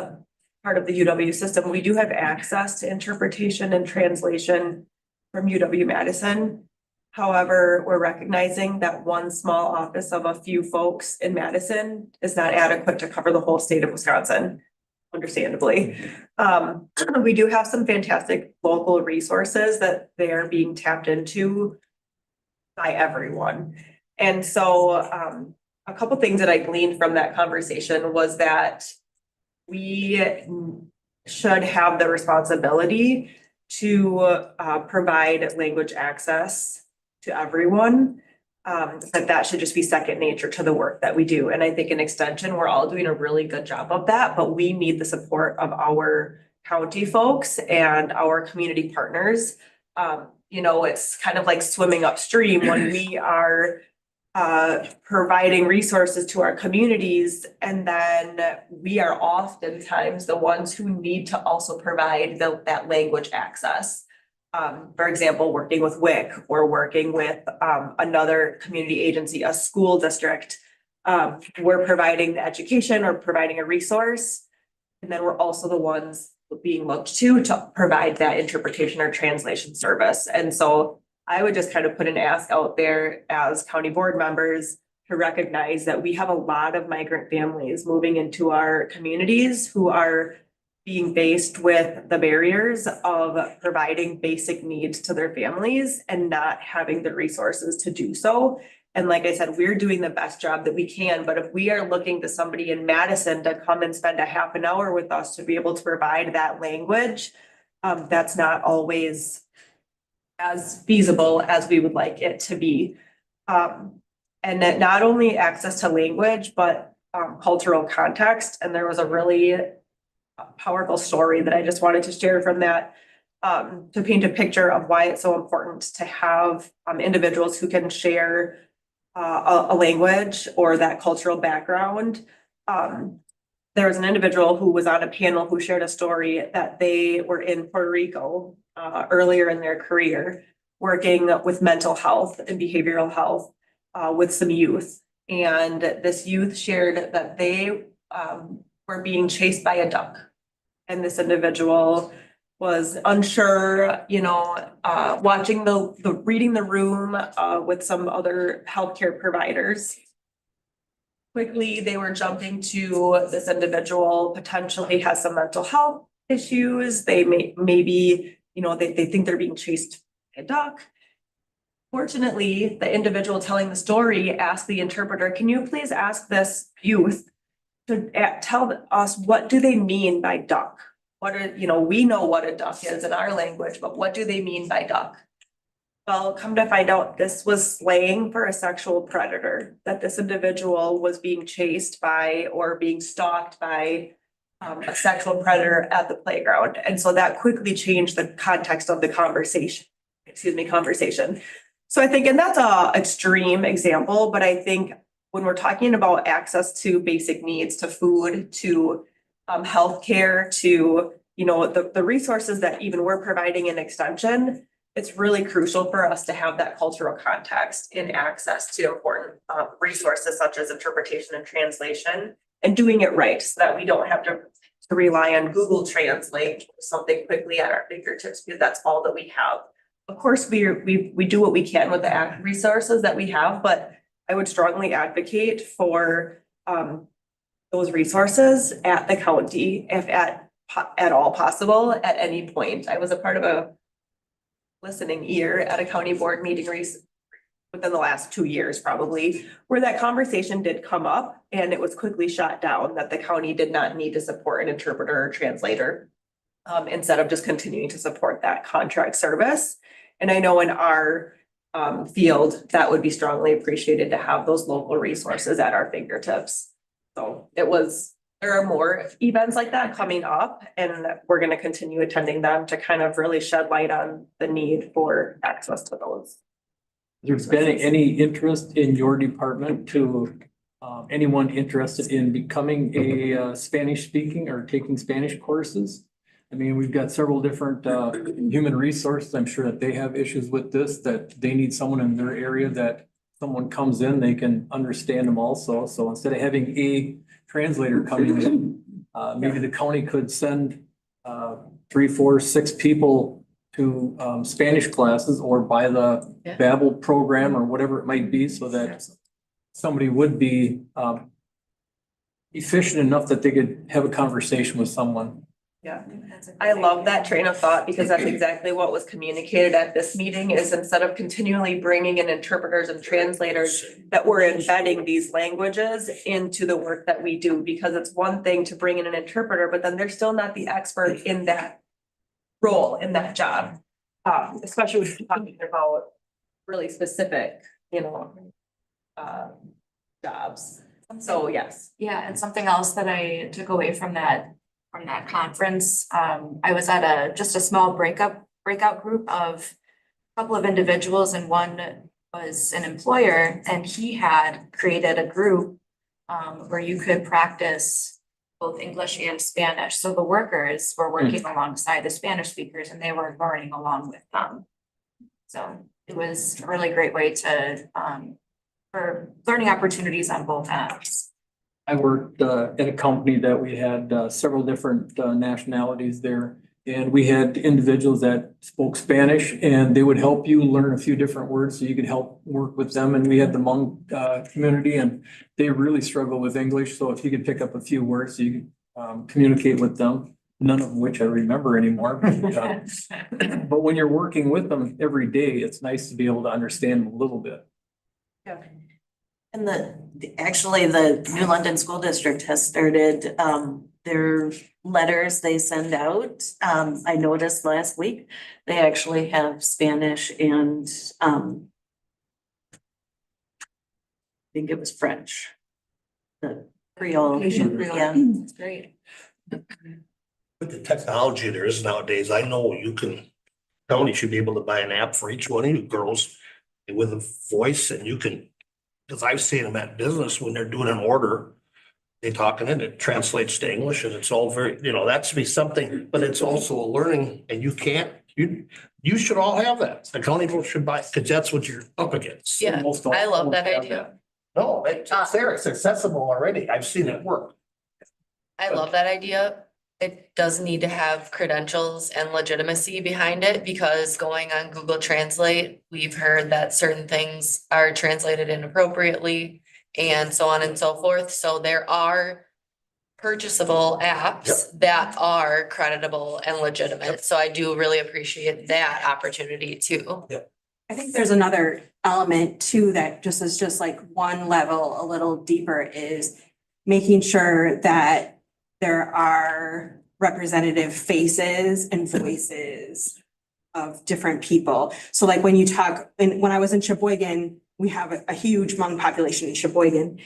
part of the UW system, we do have access to interpretation and translation from UW-Madison. However, we're recognizing that one small office of a few folks in Madison is not adequate to cover the whole state of Wisconsin, understandably. We do have some fantastic local resources that they are being tapped into by everyone. And so a couple things that I gleaned from that conversation was that we should have the responsibility to provide language access to everyone. That should just be second nature to the work that we do. And I think in extension, we're all doing a really good job of that, but we need the support of our county folks and our community partners. It's kind of like swimming upstream when we are providing resources to our communities, and then we are oftentimes the ones who need to also provide that language access. For example, working with WIC or working with another community agency, a school district, we're providing the education or providing a resource, and then we're also the ones being looked to provide that interpretation or translation service. And so I would just kind of put an ask out there as county board members to recognize that we have a lot of migrant families moving into our communities who are being faced with the barriers of providing basic needs to their families and not having the resources to do so. And like I said, we're doing the best job that we can, but if we are looking to somebody in Madison to come and spend a half an hour with us to be able to provide that language, that's not always as feasible as we would like it to be. And that not only access to language, but cultural context. And there was a really powerful story that I just wanted to share from that. To paint a picture of why it's so important to have individuals who can share a language or that cultural background. There was an individual who was on a panel who shared a story that they were in Puerto Rico earlier in their career, working with mental health and behavioral health with some youth. And this youth shared that they were being chased by a duck. And this individual was unsure, watching reading the room with some other healthcare providers. Quickly, they were jumping to this individual potentially has some mental health issues. They maybe, they think they're being chased by a duck. Fortunately, the individual telling the story asked the interpreter, can you please ask this youth to tell us, what do they mean by duck? We know what a duck is in our language, but what do they mean by duck? Well, come to find out, this was slang for a sexual predator, that this individual was being chased by or being stalked by a sexual predator at the playground. And so that quickly changed the context of the conversation. So I think, and that's a extreme example, but I think when we're talking about access to basic needs, to food, to healthcare, to, the resources that even we're providing in extension, it's really crucial for us to have that cultural context in access to important resources such as interpretation and translation, and doing it right so that we don't have to rely on Google Translate something quickly at our fingertips, because that's all that we have. Of course, we do what we can with the resources that we have, but I would strongly advocate for those resources at the county, if at all possible, at any point. I was a part of a listening ear at a county board meeting within the last 2 years, probably, where that conversation did come up, and it was quickly shot down that the county did not need to support an interpreter or translator, instead of just continuing to support that contract service. And I know in our field, that would be strongly appreciated to have those local resources at our fingertips. So there are more events like that coming up, and we're going to continue attending them to kind of really shed light on the need for access to those. There's been any interest in your department to anyone interested in becoming a Spanish speaking or taking Spanish courses? I mean, we've got several different human resources. I'm sure that they have issues with this, that they need someone in their area that someone comes in, they can understand them also. So instead of having a translator coming in, maybe the county could send 3, 4, 6 people to Spanish classes, or buy the Babel program or whatever it might be, so that somebody would be efficient enough that they could have a conversation with someone. Yeah, I love that train of thought, because that's exactly what was communicated at this meeting, is instead of continually bringing in interpreters and translators, that we're embedding these languages into the work that we do, because it's one thing to bring in an interpreter, but then they're still not the expert in that role, in that job. Especially when you're talking about really specific, jobs. So yes. Yeah, and something else that I took away from that conference, I was at just a small breakout group of a couple of individuals, and one was an employer, and he had created a group where you could practice both English and Spanish. So the workers were working alongside the Spanish speakers, and they were learning along with them. So it was a really great way to for learning opportunities on both ends. I worked at a company that we had several different nationalities there, and we had individuals that spoke Spanish, and they would help you learn a few different words so you could help work with them. And we had the Hmong community, and they really struggle with English. So if you could pick up a few words, so you could communicate with them, none of which I remember anymore. But when you're working with them every day, it's nice to be able to understand them a little bit. Yeah. And actually, the New London School District has started their letters they send out. I noticed last week, they actually have Spanish and I think it was French. The Creole. Creole. Yeah. That's great. With the technology there is nowadays, I know county should be able to buy an app for each one of you girls with a voice and you can, because I've seen them at business when they're doing an order. They talking and it translates to English and it's all very, that should be something, but it's also a learning and you should all have that. The county should buy, because that's what you're up against. Yeah, Most all I love that have idea. No, it's there, it's accessible already. I've seen it work. I love that idea. It does need to have credentials and legitimacy behind it because going on Google Translate, we've heard that certain things are translated inappropriately and so on and so forth. So there are purchasable apps that are creditable and legitimate. So I do really appreciate that opportunity too. I think there's another element too that just is just like one level a little deeper is making sure that there are representative faces and voices of different people. So like when you talk, and when I was in Sheboygan, we have a huge Hmong population in Sheboygan.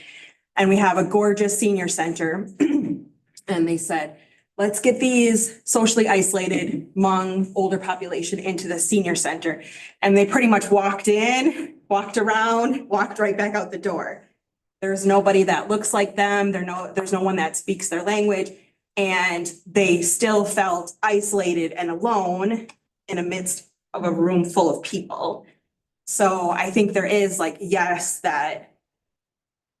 And we have a gorgeous senior center. And they said, let's get these socially isolated Hmong older population into the senior center. And they pretty much walked in, walked around, walked right back out the door. There's nobody that looks like them. There's no one that speaks their language. And they still felt isolated and alone in the midst of a room full of people. So I think there is like, yes, that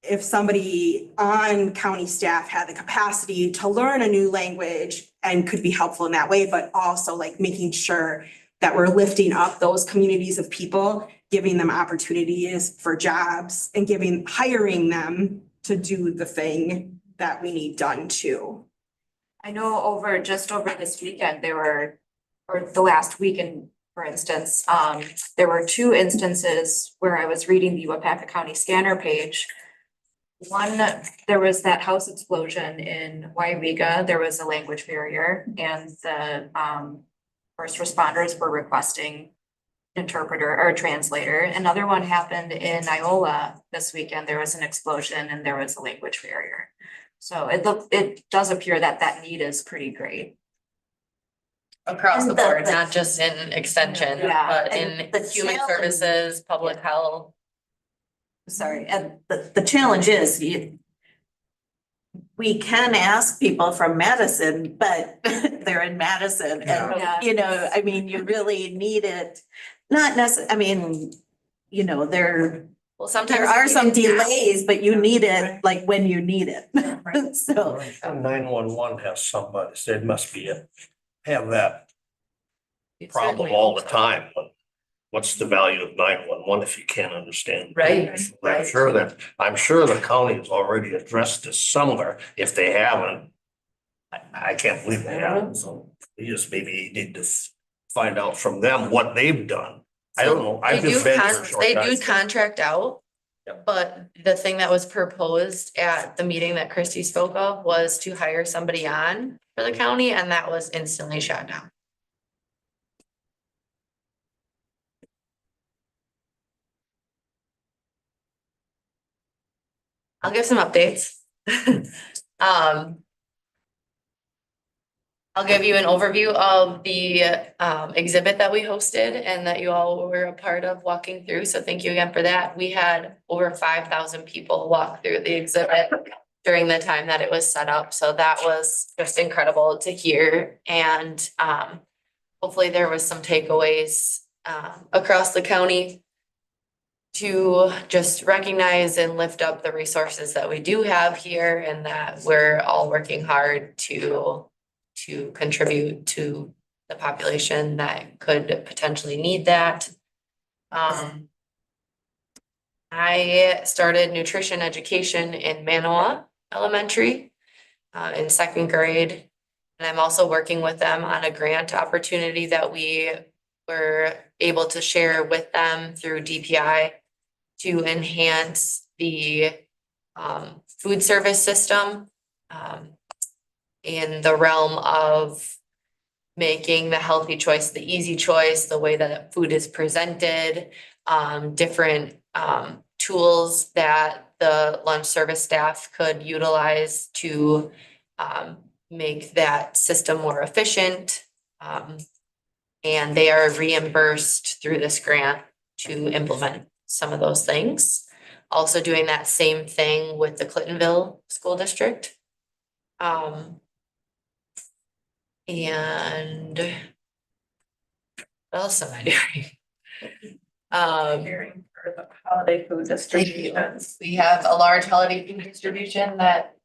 if somebody on county staff had the capacity to learn a new language and could be helpful in that way, but also like making sure that we're lifting up those communities of people, giving them opportunities for jobs and hiring them to do the thing that we need done too. I know just over this weekend, or the last weekend, for instance, there were 2 instances where I was reading the Waupaca County scanner page. One, there was that house explosion in Waupaca. There was a language barrier and the first responders were requesting interpreter or translator. Another one happened in Iola this weekend. There was an explosion and there was a language barrier. So it does appear that need is pretty great. Across the And the- board, not just in extension, Yeah, but and in the human challenge- services, public health. Sorry, and the challenge is we can ask people from Madison, but they're in Madison and, Yeah. I mean, you really need it. Not necessarily, I mean, Well, there sometimes. are some you need- delays, but you need it like when you need it. So, 911 has somebody, so it must be have that It problem certainly all the helps. time, but what's the value of 911 if you can't understand? Right, I'm right. sure the county has already addressed this somewhere. If they haven't, I can't believe they haven't, so we just maybe need to find out from them what they've done. I don't know, I've They just do been here a short they time. do contract out. Yep. But the thing that was proposed at the meeting that Christy spoke of was to hire somebody on for the county and that was instantly shut down. I'll give some updates. I'll give you an overview of the exhibit that we hosted and that you all were a part of walking through. So thank you again for that. We had over 5,000 people walk through the exhibit during the time that it was set up. So that was just incredible to hear. And hopefully there was some takeaways across the county to just recognize and lift up the resources that we do have here and that we're all working hard to contribute to the population that could potentially need that. I started nutrition education in Manawa Elementary in 2nd grade. And I'm also working with them on a grant opportunity that we were able to share with them through DPI to enhance the food service system in the realm of making the healthy choice, the easy choice, the way that food is presented, different tools that the lunch service staff could utilize to make that system more efficient. And they are reimbursed through this grant to implement some of those things. Also doing that same thing with the Clintonville School District. And what else am I doing? Preparing for the holiday food distributions. We have a large holiday food distribution that,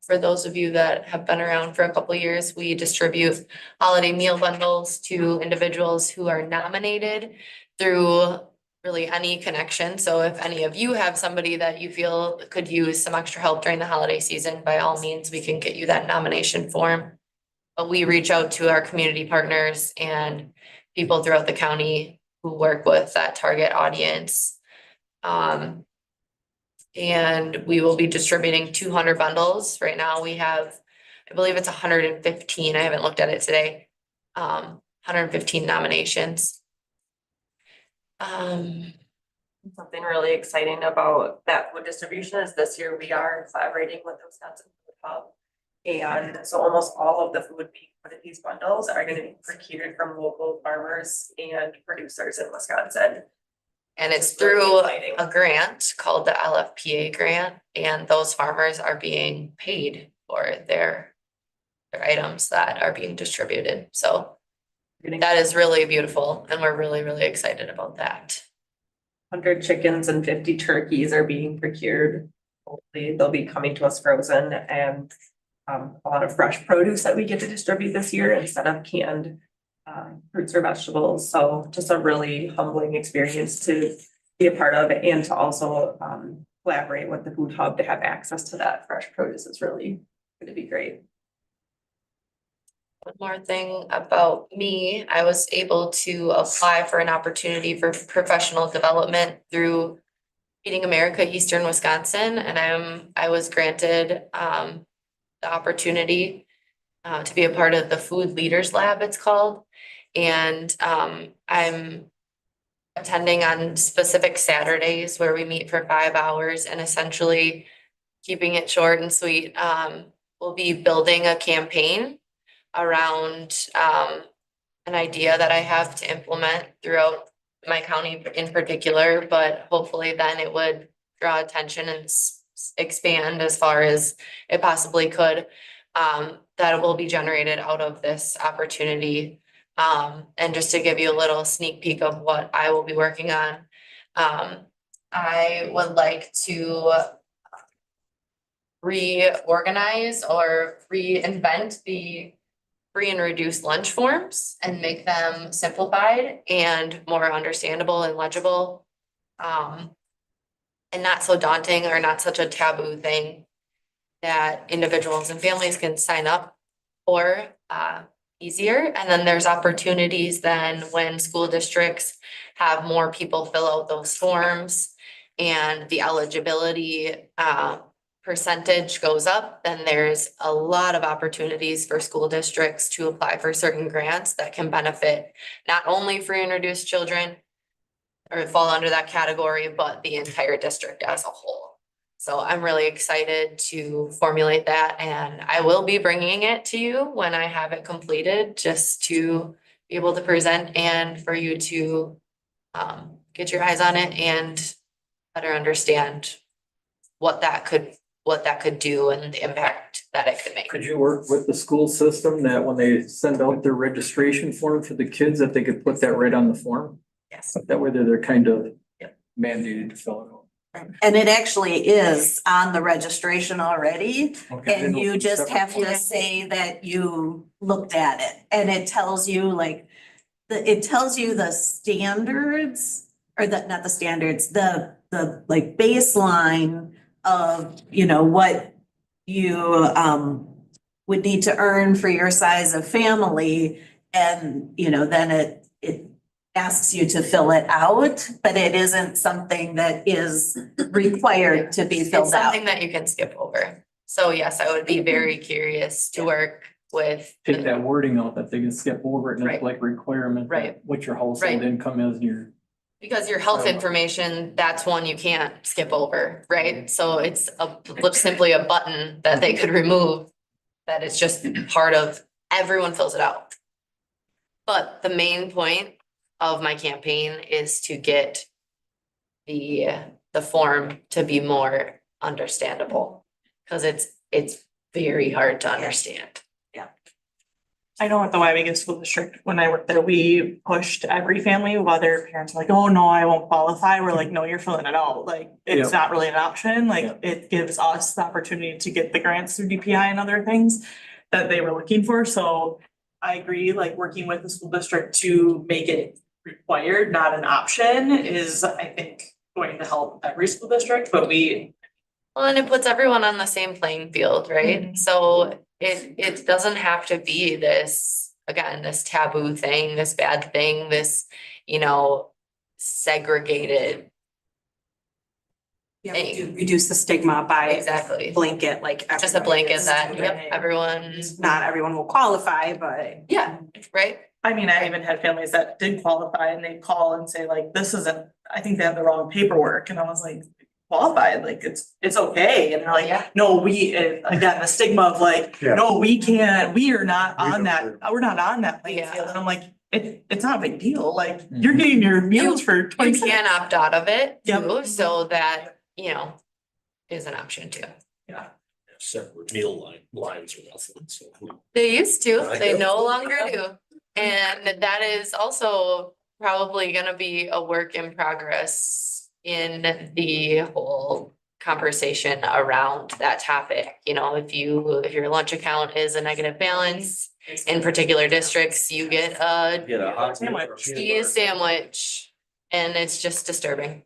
for those of you that have been around for a couple of years, we distribute holiday meal bundles to individuals who are nominated through really any connection. So if any of you have somebody that you feel could use some extra help during the holiday season, by all means, we can get you that nomination form. But we reach out to our community partners and people throughout the county who work with that target audience. And we will be distributing 200 bundles. Right now we have, I believe it's 115. I haven't looked at it today. 115 nominations. Something really exciting about that food distribution is this year we are collaborating with the Wisconsin Food Hub. And so almost all of the food being put in these bundles are gonna be procured from local farmers and producers in Wisconsin. And it's It's really through exciting. a grant called the LFPA grant, and those farmers are being paid for their items that are being distributed. So that is really beautiful, and we're really, really excited about that. 100 chickens and 50 turkeys are being procured. Hopefully they'll be coming to us frozen, and a lot of fresh produce that we get to distribute this year instead of canned fruits or vegetables. So just a really humbling experience to be a part of, and to also collaborate with the Food Hub to have access to that fresh produce is really going to be great. One more thing about me, I was able to apply for an opportunity for professional development through Feeding America Eastern Wisconsin, and I was granted the opportunity to be a part of the Food Leaders Lab, it's called. And I'm attending on specific Saturdays where we meet for 5 hours, and essentially keeping it short and sweet. We'll be building a campaign around an idea that I have to implement throughout my county in particular, but hopefully then it would draw attention and expand as far as it possibly could. That will be generated out of this opportunity. And just to give you a little sneak peek of what I will be working on, I would like to reorganize or reinvent the free and reduced lunch forms and make them simplified and more understandable and legible. And not so daunting or not such a taboo thing that individuals and families can sign up for easier. And then there's opportunities then when school districts have more people fill out those forms and the eligibility percentage goes up, then there's a lot of opportunities for school districts to apply for certain grants that can benefit not only free and reduced children or fall under that category, but the entire district as a whole. So I'm really excited to formulate that, and I will be bringing it to you when I have it completed, just to be able to present and for you to get your eyes on it and better understand what that could do and the impact that it could make. Could you work with the school system that when they send out their registration form for the kids, that they could put that right on the form? Yes. That way they're kind of mandated to fill it out. And it actually is on the registration already. Okay, I didn't And know you if it's just separate. have to say that you looked at it, and it tells you like, it tells you the standards, or not the standards, the like baseline of, what you would need to earn for your size of family. And, then it asks you to fill it out, but it isn't something that is required to be It's filled out. something that you can skip over. So yes, I would be very curious to work with. Take that wording out that they can skip over it and Right. it's like requirement. that Right. What your household Right. income is and your. Because your health information, that's one you can't skip over, right? So it's simply a button that they could remove that it's just part of, everyone fills it out. But the main point of my campaign is to get the form to be more understandable. Cause it's very hard to understand. I know at the Waupaca School District, when I worked there, we pushed every family, whether parents were like, oh, no, I won't qualify. We're like, no, you're filling it out. Like, it's not really an option. Like, it gives us the opportunity to get the grants through DPI and other things that they were looking for. So I agree, like, working with the school district to make it required, not an option, is, I think, going to help every school district, but Well, and it puts everyone on the same playing field, right? So it doesn't have to be this, again, this taboo thing, this bad thing, this, segregated. Yeah, we do reduce the stigma by Exactly. blanket, like. Just a blanket that, everybody is- everyone, Not everyone will qualify, but. yeah, right? I mean, I even had families that did qualify and they'd call and say like, this isn't, I think they have the wrong paperwork. And I was like, qualified, like, it's okay. And they're like, no, again, the stigma of like, Yeah. no, we can't, we are not We on don't that, care. we're not on that playing Yeah. field. And I'm like, it's not a big deal. Like, you're getting your meals for You 20 can cents. opt out of it Yep. too, so that, is an option too. Separate meal lines or nothing, so. They used to, I they do. no longer do. And that is also probably gonna be a work in progress in the whole conversation around that topic. If your lunch account is a negative balance in particular districts, you get a Get a hot Sandwich. cheese sandwich. And it's just disturbing.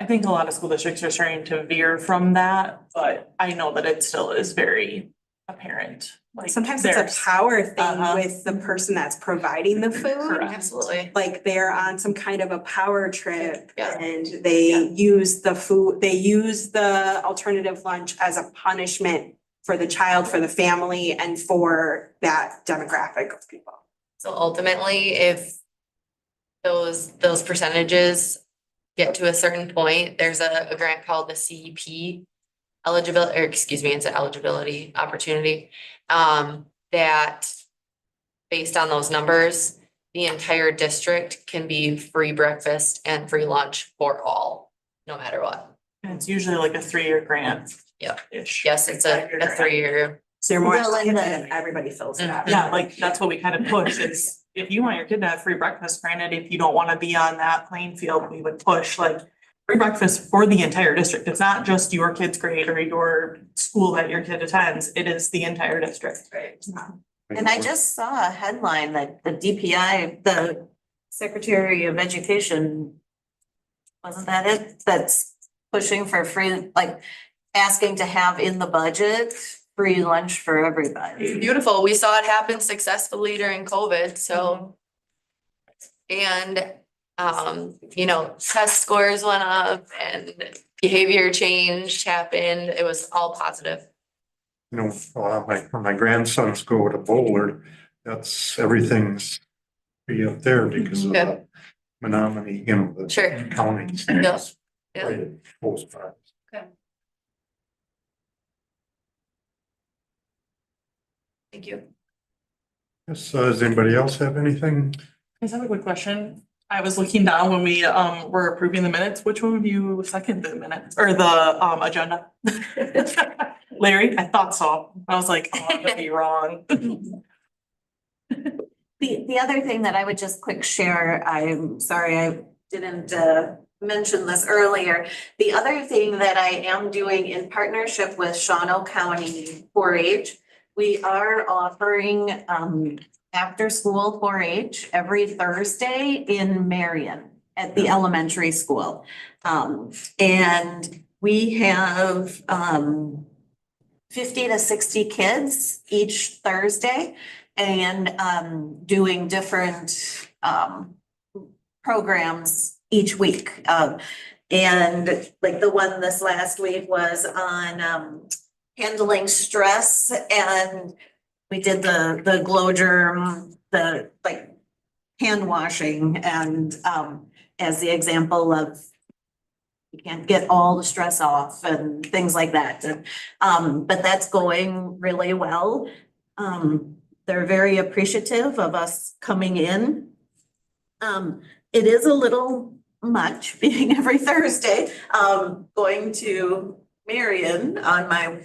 I think a lot of school districts are starting to veer from that, but I know that it still is very apparent. Like, Sometimes it's there's- a power thing Uh-huh. with the person that's providing the food. Correct. Absolutely. Like they're on some kind of a power trip Yeah. and they use the food, they use the alternative lunch as a punishment for the child, for the family, and for that demographic of people. So ultimately, if those percentages get to a certain point, there's a grant called the CEP eligibility, or excuse me, it's an eligibility opportunity. That based on those numbers, the entire district can be free breakfast and free lunch for all, no matter what. And it's usually like a 3-year grant. Yep. Ish. Yes, it's a 3-year. So you're more Well, and active the- and everybody fills it out. Yeah, like, that's what we kind of push is, if you want your kid to have free breakfast, granted, if you don't wanna be on that playing field, we would push like free breakfast for the entire district. It's not just your kid's grade or your school that your kid attends, it is the entire district. Right. And I just saw a headline that the DPI, the Secretary of Education, wasn't that it? That's pushing for free, like asking to have in the budget, free lunch for everybody. Beautiful. We saw it happen successfully during COVID, so. And, test scores went up and behavior change happened. It was all positive. When my grandsons go to Boulder, everything's be up there because of Yeah. the Menominee, the Sure. counties. Yeah. Yeah. Right, close by. Thank you. Yes, does anybody else have anything? I just have a quick question. I was looking down when we were approving the minutes. Which one of you seconded the minutes or the agenda? Larry, I thought so. I was like, oh, I'm gonna be wrong. The other thing that I would just quick share, I'm sorry, I didn't mention this earlier. The other thing that I am doing in partnership with Shawano County 4-H, we are offering after school 4-H every Thursday in Marion at the elementary school. And we have 50 to 60 kids each Thursday and doing different programs each week. And like the one this last week was on handling stress, and we did the glow germ, the like hand washing, and as the example of you can't get all the stress off and things like that. And, but that's going really well. They're very appreciative of us coming in. It is a little much being every Thursday, going to Marion on my,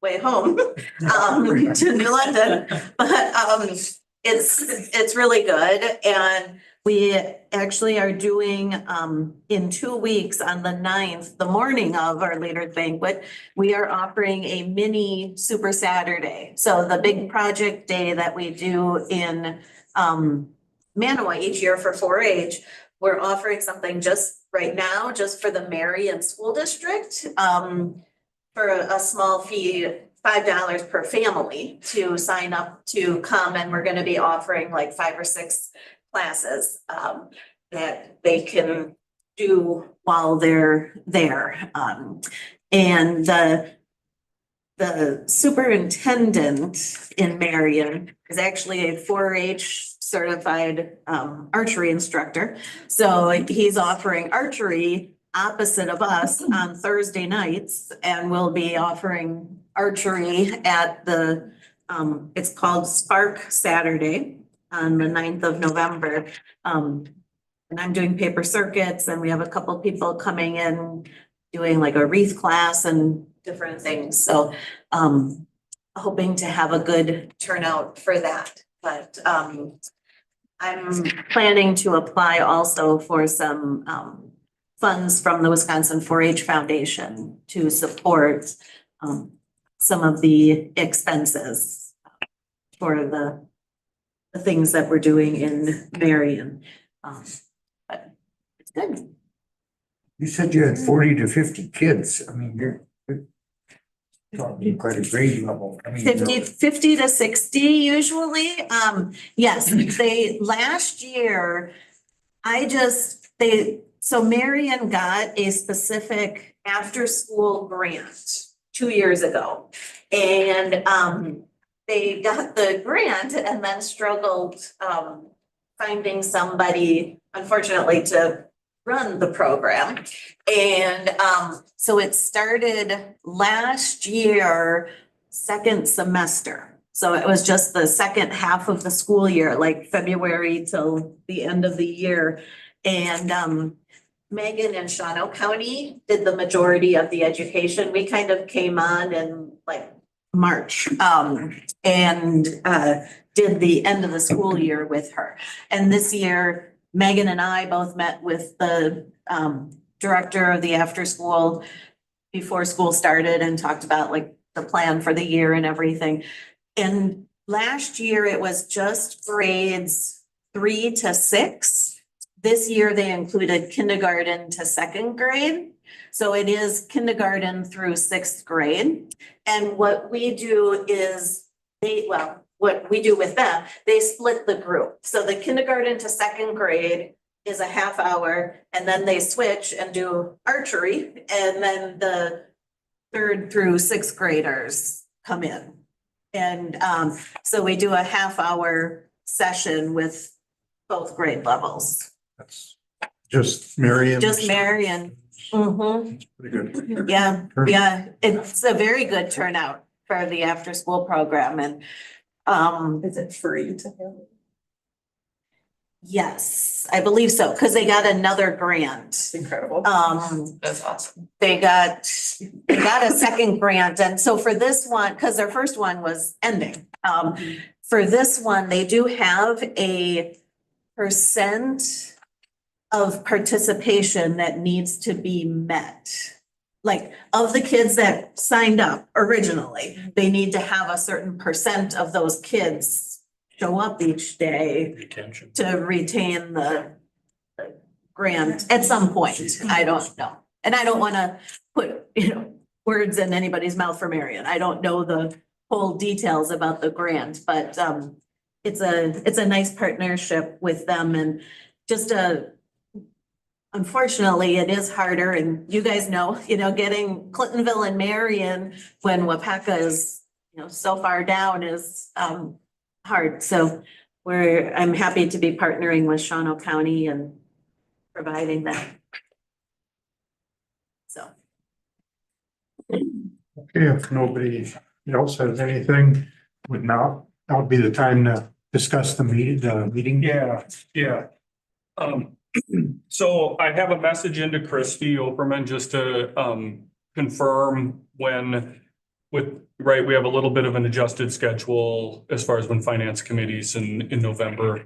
way home, to New London. But, it's really good. And we actually are doing, in 2 weeks on the 9th, the morning of our leader banquet, we are offering a mini Super Saturday. So the big project day that we do in, Manawa each year for 4-H, we're offering something just right now, just for the Marion School District, for a small fee, $5 per family to sign up to come, and we're gonna be offering like 5 or 6 classes, that they can do while they're there. And the superintendent in Marion is actually a 4-H certified archery instructor. So he's offering archery opposite of us on Thursday nights, and we'll be offering archery at the, it's called Spark Saturday on the 9th of November. And I'm doing paper circuits, and we have a couple people coming in doing like a wreath class and different things. So hoping to have a good turnout for that. But I'm planning to apply also for some funds from the Wisconsin 4-H Foundation to support some of the expenses for the things that we're doing in Marion. But it's good. You said you had 40 to 50 kids. I mean, you're talking quite a grade level. I mean, 50 to 60 usually. Yes, last year, so Marion got a specific after-school grant 2 years ago. And they got the grant and then struggled finding somebody, unfortunately, to run the program. And so it started last year, second semester. So it was just the second half of the school year, like February till the end of the year. And Megan and Shawano County did the majority of the education. We kind of came on in like March and did the end of the school year with her. And this year, Megan and I both met with the director of the after school before school started and talked about like the plan for the year and everything. And last year it was just grades 3 to 6. This year they included kindergarten to 2nd grade. So it is kindergarten through 6th grade. And what we do is what we do with them, they split the group. So the kindergarten to 2nd grade is a half hour, and then they switch and do archery, and then the 3rd through 6th graders come in. And so we do a half hour session with both grade levels. That's just Marion. Just Marion. Mm-hmm. Pretty good. Yeah, yeah, it's a very good turnout for the after-school program. And Is it free to him? yes, I believe so, because they got another grant. It's incredible. That's awesome. They got a second grant, and so for this one, because their first one was ending. For this one, they do have a percent of participation that needs to be met. Like, of the kids that signed up originally, they need to have a certain percent of those kids show up each day Retention. to retain the grant at some point. I don't know. And I don't want to put, words in anybody's mouth for Marion. I don't know the whole details about the grant, but it's a nice partnership with them, and just unfortunately, it is harder, and you guys know, getting Clintonville and Marion when Waupaca is, so far down is hard. So I'm happy to be partnering with Shawano County and providing that. So. Okay, if nobody else has anything, now would be the time to discuss the meeting. Yeah. So I have a message into Christy Operman just to confirm we have a little bit of an adjusted schedule as far as when finance committees in November,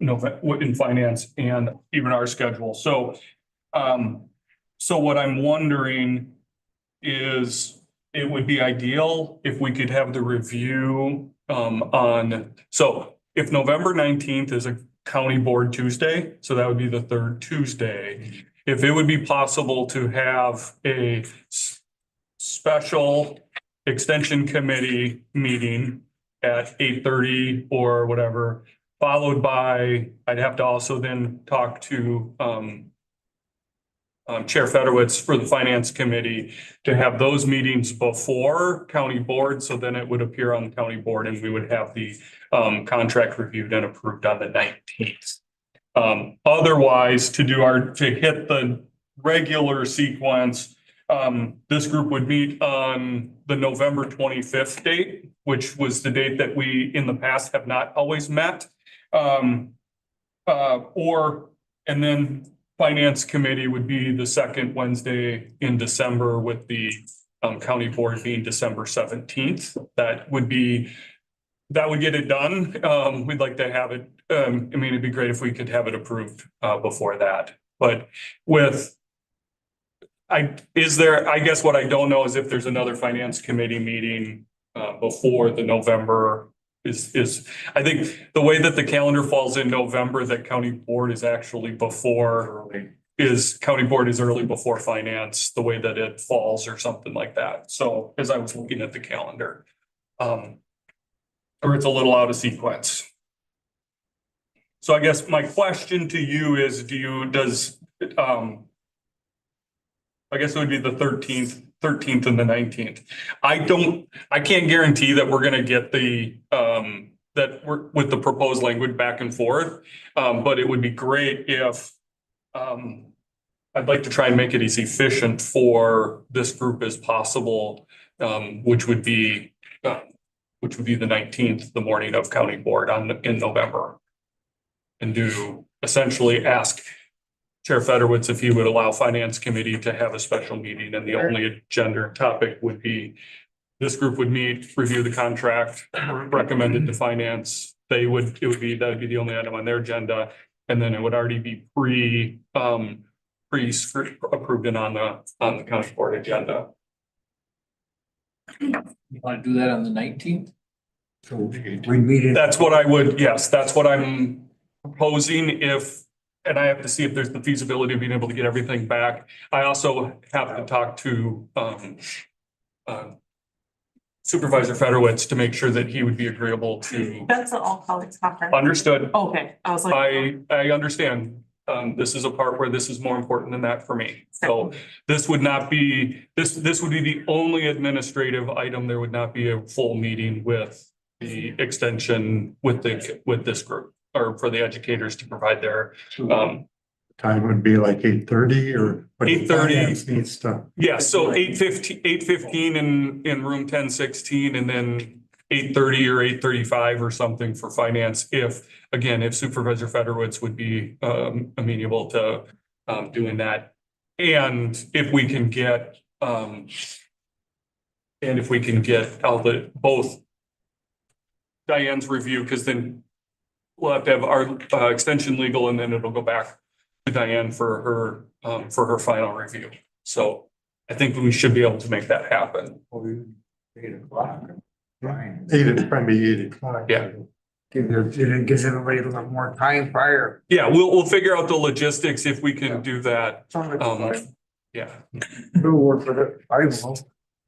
in finance and even our schedule. So what I'm wondering is it would be ideal if we could have the review so if November 19th is a county board Tuesday, so that would be the third Tuesday. If it would be possible to have a special extension committee meeting at 8:30 or whatever, followed by, I'd have to also then talk to Chair Fedorowicz for the finance committee to have those meetings before county board. So then it would appear on the county board and we would have the contract reviewed and approved on the 19th. Otherwise, to hit the regular sequence, this group would meet on the November 25th date, which was the date that we in the past have not always met. And then finance committee would be the second Wednesday in December with the county board being December 17th. That would get it done. We'd like to have it. It'd be great if we could have it approved before that. But I guess what I don't know is if there's another finance committee meeting before the November is I think the way that the calendar falls in November, that county board is actually county board is early before finance, the way that it falls or something like that. So as I was looking at the calendar, or it's a little out of sequence. So I guess my question to you is, I guess it would be the 13th and the 19th. I can't guarantee that we're gonna get that we're with the proposed language back and forth. But it would be great if, I'd like to try and make it as efficient for this group as possible, which would be the 19th, the morning of county board in November. And essentially ask Chair Fedorowicz if he would allow finance committee to have a special meeting, and the only agenda topic would be this group would meet, review the contract, recommend it to finance. That would be the only item on their agenda, and then it would already be approved and on the county board agenda. You want to do that on the 19th? So we meet in. That's what I'm proposing and I have to see if there's the feasibility of being able to get everything back. I also have to talk to Supervisor Fedorowicz to make sure that he would be agreeable to. That's an all colleagues conference. Understood. Okay, I was like. I understand. This is a part where this is more important than that for me. So this would not be, this would be the only administrative item. There would not be a full meeting with the extension with this group, or for the educators to provide their Time would be like 8:30 or. 8:30. Needs to. Yeah, so 8:15 in room 1016, and then 8:30 or 8:35 or something for finance. If Supervisor Fedorowicz would be amenable to doing that. And if we can get both Diane's review, because then we'll have to have our extension legal, and then it'll go back to Diane for her final review. So I think we should be able to make that happen. 8:00. Fine. Probably 8:00. Yeah. It gives everybody a little more time prior. Yeah, we'll figure out the logistics if we can do that. Yeah. We'll work with it. I will.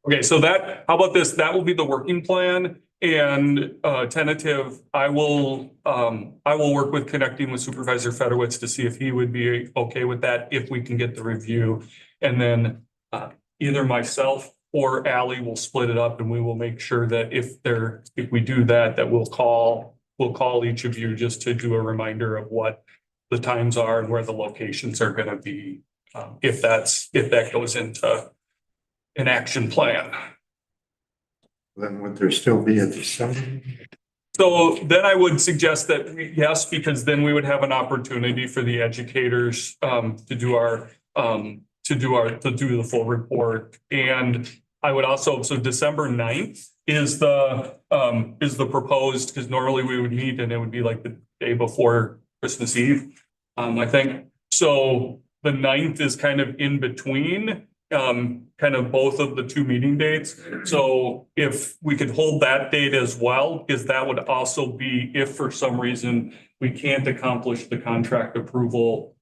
Okay, so how about this? That will be the working plan and tentative. I will work with connecting with Supervisor Fedorowicz to see if he would be okay with that, if we can get the review. And then either myself or Ally will split it up, and we will make sure that if we do that we'll call each of you just to do a reminder of what the times are and where the locations are going to be if that goes into an action plan. Then would there still be a December? meeting? So then I would suggest that, yes, because then we would have an opportunity for the educators to do the full report. And I would also, so December 9th is the proposed, because normally we would meet and it would be like the day before Christmas Eve. I think, so the 9th is kind of in between kind of both of the two meeting dates. So if we could hold that date as well, because that would also be if for some reason we can't accomplish the contract approval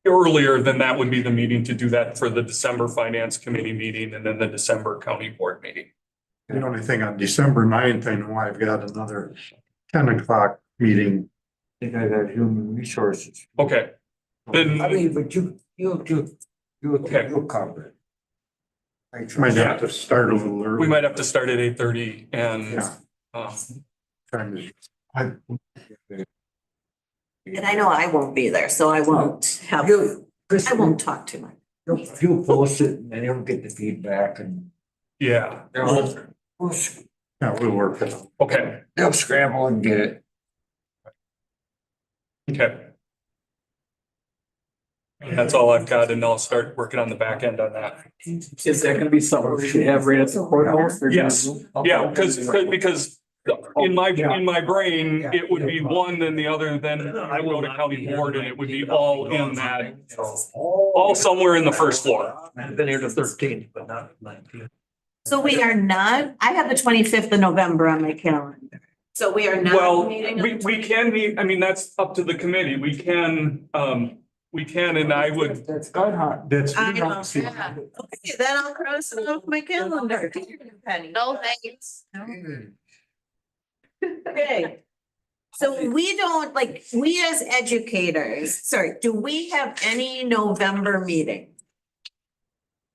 earlier, then that would be the meeting to do that for the December Finance Committee meeting and then the December County Board meeting. The only thing on December 9th, I know I've got another 10 o'clock meeting. I think I got human resources. Okay, then I mean, but you'll cover it. Might have to start a little early. we might have to start at 8:30 and Yeah. Trying to- And I know I won't be there, so I won't have, I won't talk too much. You'll post it and then you'll get the feedback and yeah, we'll work it out. okay, they'll scramble and get it. okay. And that's all I've got, and I'll start working on the back end on that. Is that gonna be something we should have right at the courthouse? or- Yes. Yeah, because in my brain, it would be one, then the other, then I would go to county board and it would be all in that, all somewhere in the first floor. I've been here the 13th, but not 19th. So we are not, I have the 25th of November on my calendar. So we are not Well, meeting. on we the can meet, I mean, that's up to the committee. We can, and I would, That's God, huh? That's. I know. Yeah. Okay, then I'll cross it off my calendar. Penny. No, thanks. Okay. So we don't, like, we as educators, sorry, do we have any November meeting?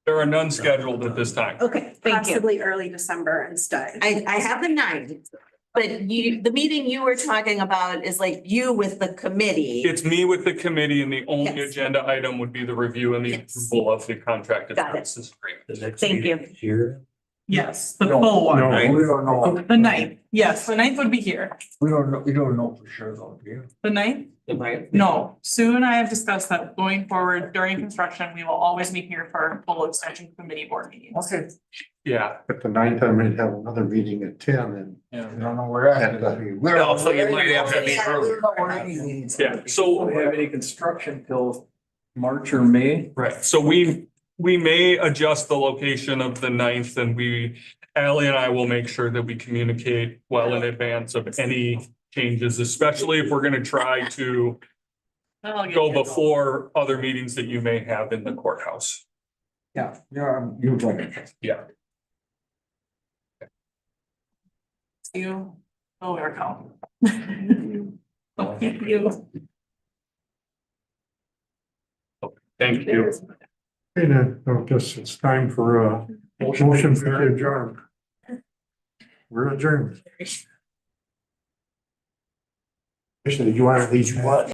there are none scheduled at this time. Okay, thank you. Possibly early December instead. I have the 9th, but the meeting you were talking about is like you with the committee. It's me with the committee, and the only Yes. agenda item would be the review and the Yes. approval of the contracted Got it. services agreement. The next Thank you. meeting Here. Yes, the full one. No. We don't know. The ninth, yes, the ninth would be here. We don't know for sure though, do you? The ninth? The ninth. No, Sue and I have discussed that going forward during construction, we will always be here for our full extension committee board meetings. Okay. Yeah, At the 9th, I might have another meeting at 10 and. We don't know where that's gonna be. We don't know. So you might have to be early. We don't know where any meetings. yeah, We so. don't have any construction till March or May. Right, so we may adjust the location of the 9th, and Ally and I will make sure that we communicate well in advance of any changes, especially if we're gonna try to go before other meetings that you may have in the courthouse. Yeah, you're right. Yeah. You, oh, we're calm. Thank you. Thank you. Okay, then, I guess it's time for a motion for adjourn. We're adjourned. Actually, you want to leave what?